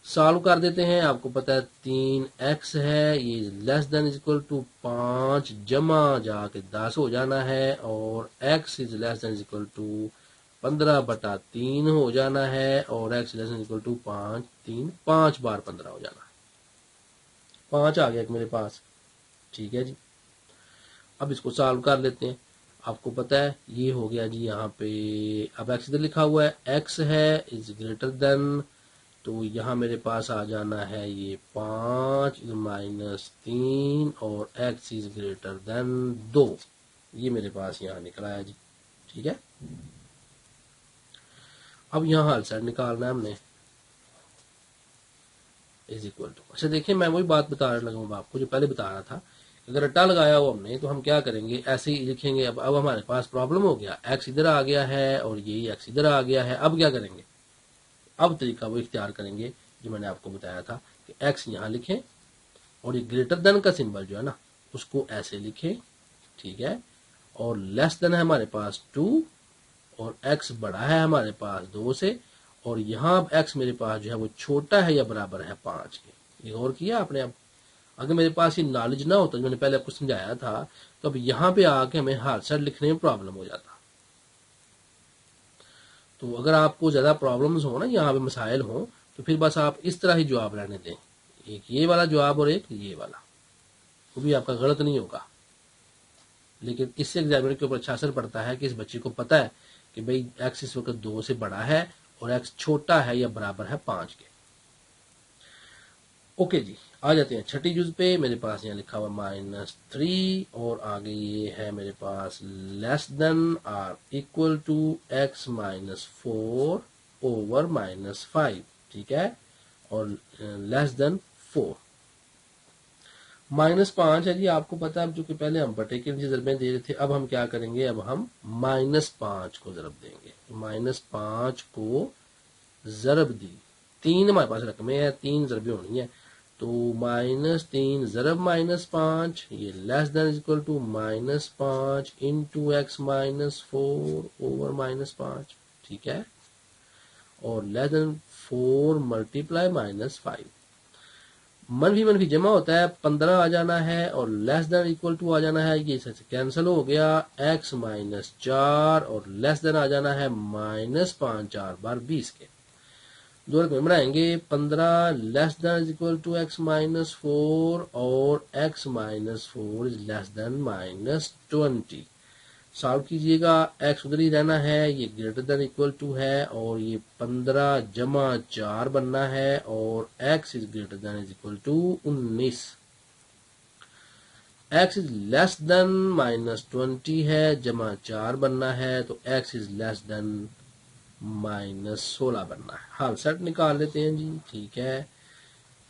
سالو کر دیتے ہیں، آپ کو پتا ہے 3x ہے، یہ less than is equal to 5 جمع جا کے 10 ہو جانا ہے، اور x is less than is equal to 15/3 ہو جانا ہے، اور x less than equal to 5 3 5 بار 15 ہو جانا ہے، 5 آ گیا ایک میرے پاس، ٹھیک ہے جی۔ اب اس کو سالو کر لیتے ہیں، آپ کو پتا ہے یہ ہو گیا جی، یہاں پہ اب x ادھر لکھا ہوا ہے، x ہے از گریٹر دین، تو یہاں میرے پاس آ جانا ہے یہ 5 -3 اور x از گریٹر دین 2، یہ میرے پاس یہاں نکلا ہے جی، ٹھیک ہے۔ اب یہاں حال سیٹ نکالنا ہے ہم نے، از اکول ٹو، اچھا دیکھیں میں وہی بات بتا لگا ہوں آپ کو جو پہلے بتا رہا تھا، اگر رٹا لگایا ہو ہم نے تو ہم کیا کریں گے، ایسے ہی لکھیں گے۔ اب ہمارے پاس پرابلم ہو گیا، x ادھر آ گیا ہے اور یہی x ادھر آ گیا ہے، اب کیا کریں گے، اب طریقہ وہ اختیار کریں گے جو میں نے آپ کو بتایا تھا کہ ایکس یہاں لکھیں اور یہ گریٹر دین کا سمبل جو ہے نا اس کو ایسے لکھیں، ٹھیک ہے، اور لیس دین ہے ہمارے پاس 2 اور ایکس بڑا ہے ہمارے پاس 2 سے، اور یہاں ایکس میرے پاس جو ہے وہ چھوٹا ہے یا برابر ہے 5 کے۔ یہ غور کیا آپ نے؟ اب اگر میرے پاس یہ نالج نہ ہوتا جو میں نے پہلے آپ کو سمجھایا تھا تو اب یہاں پہ آ کے ہمیں ہارڈ سیٹ لکھنے میں پرابلم ہو جاتا۔ تو اگر آپ کو زیادہ پرابلمز ہوں نا، یہاں پہ مسائل ہوں، تو پھر بس آپ اس طرح ہی جواب رہنے دیں، ایک یہ والا جواب اور ایک یہ والا، وہ بھی آپ کا غلط نہیں ہوگا، لیکن اس سے ایگزامینر کے اوپر اچھا اثر پڑتا ہے کہ اس بچے کو پتا ہے کہ بھئی ایکس اس وقت 2 سے بڑا ہے اور ایکس چھوٹا ہے یا برابر ہے 5 کے۔ اوکے جی، آ جاتے ہیں چھٹی جز پہ۔ میرے پاس یہاں لکھا ہوا -3 اور آگے یہ ہے میرے پاس less than or equal to x -4 over -5، ٹھیک ہے، اور لیس دین 4۔ -5 ہے جی، آپ کو پتا ہے جو کہ پہلے ہم بٹے کے نیچے ضربیں دے رہے تھے، اب ہم کیا کریں گے، اب ہم -5 کو ضرب دیں گے۔ -5 کو ضرب دی، 3 ہمارے پاس رقمیں ہیں، 3 ضربیں ہونی ہیں، تو -3 ضرب -5 یہ less than is equal to -5 into x -4 over -5، ٹھیک ہے، اور لیس دین 4 ملٹیپلائی -5، منفی منفی جمع ہوتا ہے، 15 آ جانا ہے اور لیس دین اکول ٹو آ جانا ہے، یہ کینسل ہو گیا، ایکس -4 اور لیس دین آ جانا ہے -5 4 بار 20 کے۔ دو رقمیں بنائیں گے، 15 لیس than is equal to x -4 اور ایکس -4 از لیس دین -20۔ سالو کیجئے گا، ایکس ادھر ہی رہنا ہے، یہ گریٹر دین اکول ٹو ہے اور یہ 15 جمع 4 بننا ہے اور x is greater than is equal to 19۔ X is less than -20 ہے، جمع 4 بننا ہے تو ایکس از لیس دین -16 بننا ہے۔ حال سیٹ نکال لیتے ہیں جی، ٹھیک ہے۔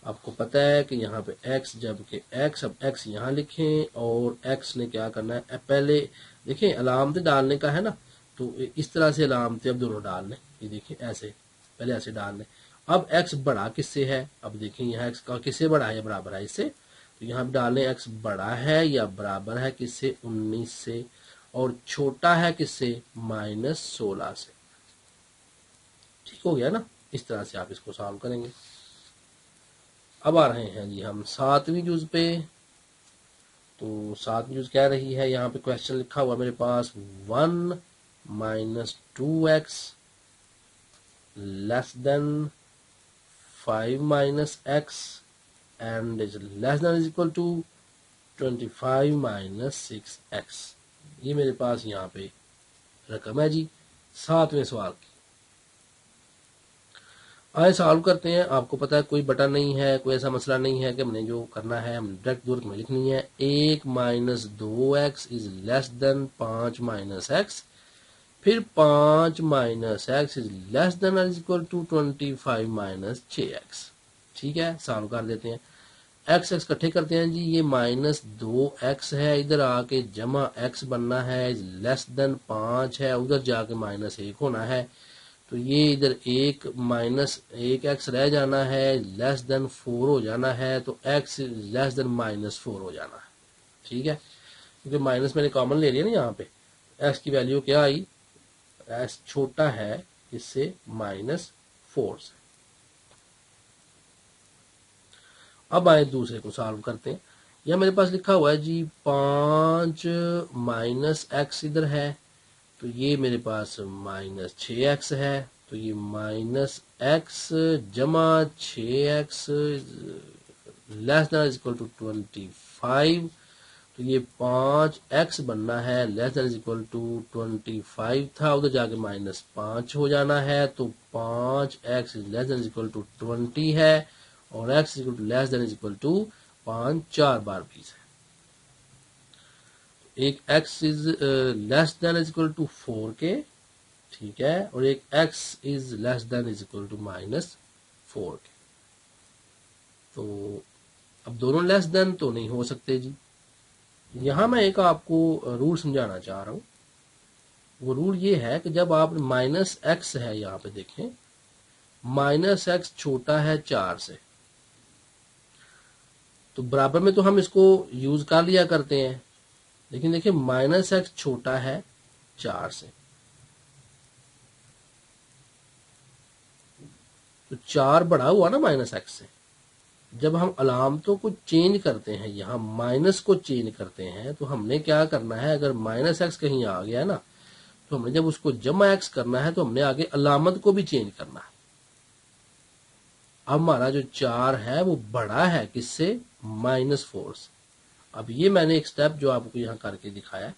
آپ کو پتا ہے کہ یہاں پہ ایکس، جبکہ ایکس، اب ایکس یہاں لکھیں اور ایکس نے کیا کرنا ہے، پہلے دیکھیں علامتیں ڈالنے کا ہے نا، تو اس طرح سے علامتیں اب دونوں ڈال لیں، یہ دیکھیں ایسے، پہلے ایسے ڈال لیں۔ اب ایکس بڑا کس سے ہے، اب دیکھیں یہاں ایکس کا کس سے بڑا ہے یا برابر ہے اس سے، تو یہاں پہ ڈال لیں ایکس بڑا ہے یا برابر ہے کس سے، 19 سے، اور چھوٹا ہے کس سے، -16 سے۔ ٹھیک ہو گیا نا، اس طرح سے آپ اس کو سالو کریں گے۔ اب آ رہے ہیں جی ہم 7ویں جز پہ، تو 7ویں جز کہہ رہی ہے، یہاں پہ کویشچن لکھا ہوا میرے پاس 1 - 2x less than 5 - x and less than is equal to 25 - 6x۔ یہ میرے پاس یہاں پہ رقم ہے جی 7ویں سوال کی۔ آئے سالو کرتے ہیں۔ آپ کو پتا ہے کوئی بٹن نہیں ہے، کوئی ایسا مسئلہ نہیں ہے کہ ہم نے جو کرنا ہے ہم ڈائریکٹ 2 رقمیں لکھنی ہے۔ 1 - 2x از لیس دین 5 - x، پھر 5 - x از لیس دین اور از اکول ٹو 25 - 6x۔ ٹھیک ہے، سالو کر دیتے ہیں۔ ایکس ایکس کٹھے کرتے ہیں جی، یہ -2x ہے، ادھر آ کے جمع x بننا ہے، لیس دین 5 ہے، ادھر جا کے -1 ہونا ہے، تو یہ ادھر 1 - 1x رہ جانا ہے، لیس دین 4 ہو جانا ہے، تو x لیس دین -4 ہو جانا ہے۔ ٹھیک ہے، کیونکہ مائنس میں نے کامن لے لیا نا، یہاں پہ x کی ویلیو کیا آئی، x چھوٹا ہے اس سے -4 سے۔ اب آئے دوسرے کو سالو کرتے ہیں۔ یہاں میرے پاس لکھا ہوا ہے جی 5 - x ادھر ہے، تو یہ میرے پاس -6x ہے، تو یہ -x جمع 6x less than is equal to 25، تو یہ 5x بننا ہے، لیس دین از اکول ٹو 25 تھا، ادھر جا کے -5 ہو جانا ہے، تو 5x less than is equal to 20 ہے، اور x less than is equal to 5 4 بار 20 ہے۔ ایک x is less than is equal to 4 کے، ٹھیک ہے، اور ایک x is less than is equal to -4 کے۔ تو اب دونوں لیس دین تو نہیں ہو سکتے جی۔ یہاں میں ایک آپ کو رول سمجھانا چاہ رہا ہوں، وہ رول یہ ہے کہ جب آپ -x ہے، یہاں پہ دیکھیں माइनस एक्स छोटा है 4 से, तो बराबर में तो हम इसको यूज कर लिया करते हैं, लेकिन देखिए माइनस एक्स छोटा है 4 से, तो 4 बड़ा हुआ ना माइनस एक्स से। जब हम अलामतों को चेंज करते हैं, यहाँ माइनस को चेंज करते हैं, तो हमने क्या करना है, अगर माइनस एक्स कहीं आ गया ना, तो हमने जब उसको जमा एक्स करना है तो हमने आगे अलामत को भी चेंज करना है। अब हमारा जो 4 है वो बड़ा है किससे, -4 से। अब ये मैंने एक स्टेप जो आपको यहाँ करके दिखाया,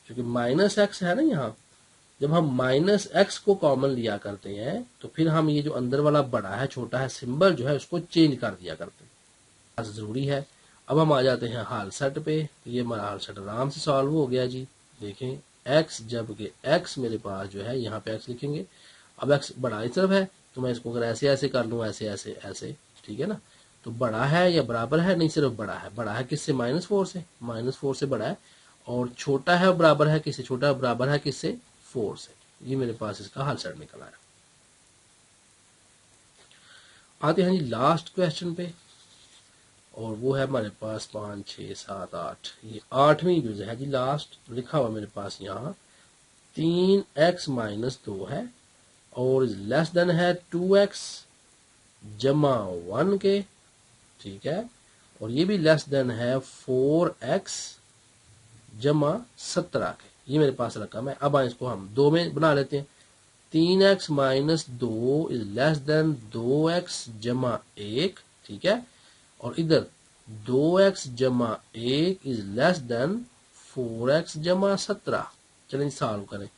क्योंकि माइनस एक्स है ना यहाँ, जब हम माइनस एक्स को कॉमन लिया करते हैं तो फिर हम ये जो अंदर वाला बड़ा है छोटा है सिंबल जो है उसको चेंज कर दिया करते हैं, जरूरी है। अब हम आ जाते हैं हाल सेट पे, तो ये हमारा हाल सेट आराम से सॉल्व हो गया जी। देखें x, जबकि x मेरे पास जो है यहाँ पे x लिखेंगे। अब x बड़ा इस तरफ है, तो मैं इसको अगर ऐसे ऐसे कर लूँ, ऐसे ऐसे ऐसे, ठीक है ना, तो बड़ा है या बराबर है, नहीं सिर्फ बड़ा है। बड़ा है किससे, -4 से, -4 से बड़ा है। और छोटा है बराबर है किससे, छोटा है बराबर है किससे, 4 से। ये मेरे पास इसका हल सेट निकल आया। आते हैं जी लास्ट क्वेश्चन पे, और वो है हमारे पास 5, 6, 7, 8, ये 8वीं जो है जी लास्ट लिखा हुआ मेरे पास यहाँ 3x - 2 है और लेस देन है 2x जमा 1 के, ठीक है, और ये भी लेस देन है 4x जमा 17 के। ये मेरे पास रकम है। अब इसको हम 2 में बना लेते हैं। 3x - 2 is less then 2x जमा 1, ठीक है, और इधर 2x जमा 1 इज लेस देन 4x जमा 17। चलें सॉल्व करें।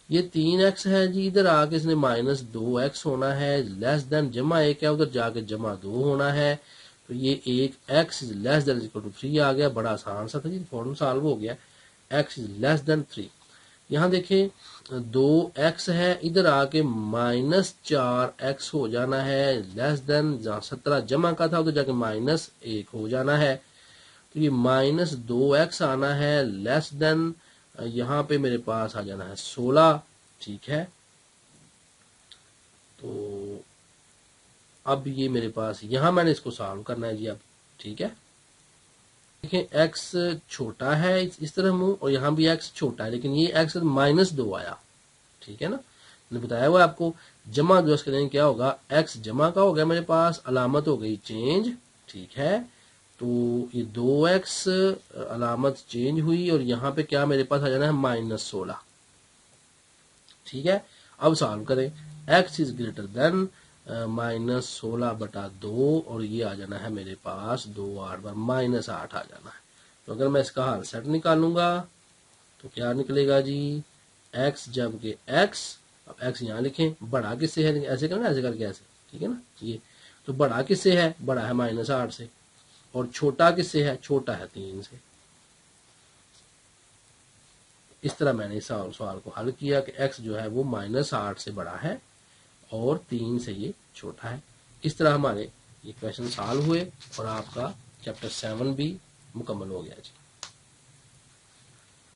ये 3x है जी, इधर आके इसने -2x होना है, लेस देन जमा 1 है, उधर जाके जमा 2 होना है, तो ये 1x is less than equal to 3 आ गया। बड़ा आसान सा था जी, फॉर्मूला सॉल्व हो गया। x is less then 3। यहाँ देखें 2x है, इधर आके -4x हो जाना है, लेस देन जहाँ 17 जमा का था उधर जाके -1 हो जाना है, तो ये -2x आना है, लेस देन यहाँ पे मेरे पास आ जाना है 16, ठीक है। तो अब ये मेरे पास यहाँ मैंने इसको सॉल्व करना है जी अब, ठीक है। देखें x छोटा है इस तरह मुंह, और यहाँ भी x छोटा है, लेकिन ये x -2 आया, ठीक है ना, मैंने बताया हुआ आपको। जमा 2 करेंगे क्या होगा, x जमा का हो गया मेरे पास, अलामत हो गई चेंज, ठीक है, तो ये 2x अलामत चेंज हुई, और यहाँ पे क्या मेरे पास आ जाना है -16, ठीक है। अब सॉल्व करें, x इज ग्रेटर देन -16/2, और ये आ जाना है मेरे पास 2 8 बार -8 आ जाना है। तो अगर मैं इसका हल सेट निकालूंगा तो क्या निकलेगा जी, x जबकि x, अब x यहाँ लिखें, बड़ा किससे है, ऐसे करना, ऐसे करके ऐसे, ठीक है ना, ये तो बड़ा किससे है, बड़ा है -8 से, और छोटा किससे है, छोटा है 3 से। इस तरह मैंने इस सवाल को हल किया कि x जो है वो -8 से बड़ा है और 3 से ये छोटा है। इस तरह हमारे ये क्वेश्चन सॉल्व हुए और आपका चैप्टर 7 भी मुकम्मल हो गया जी।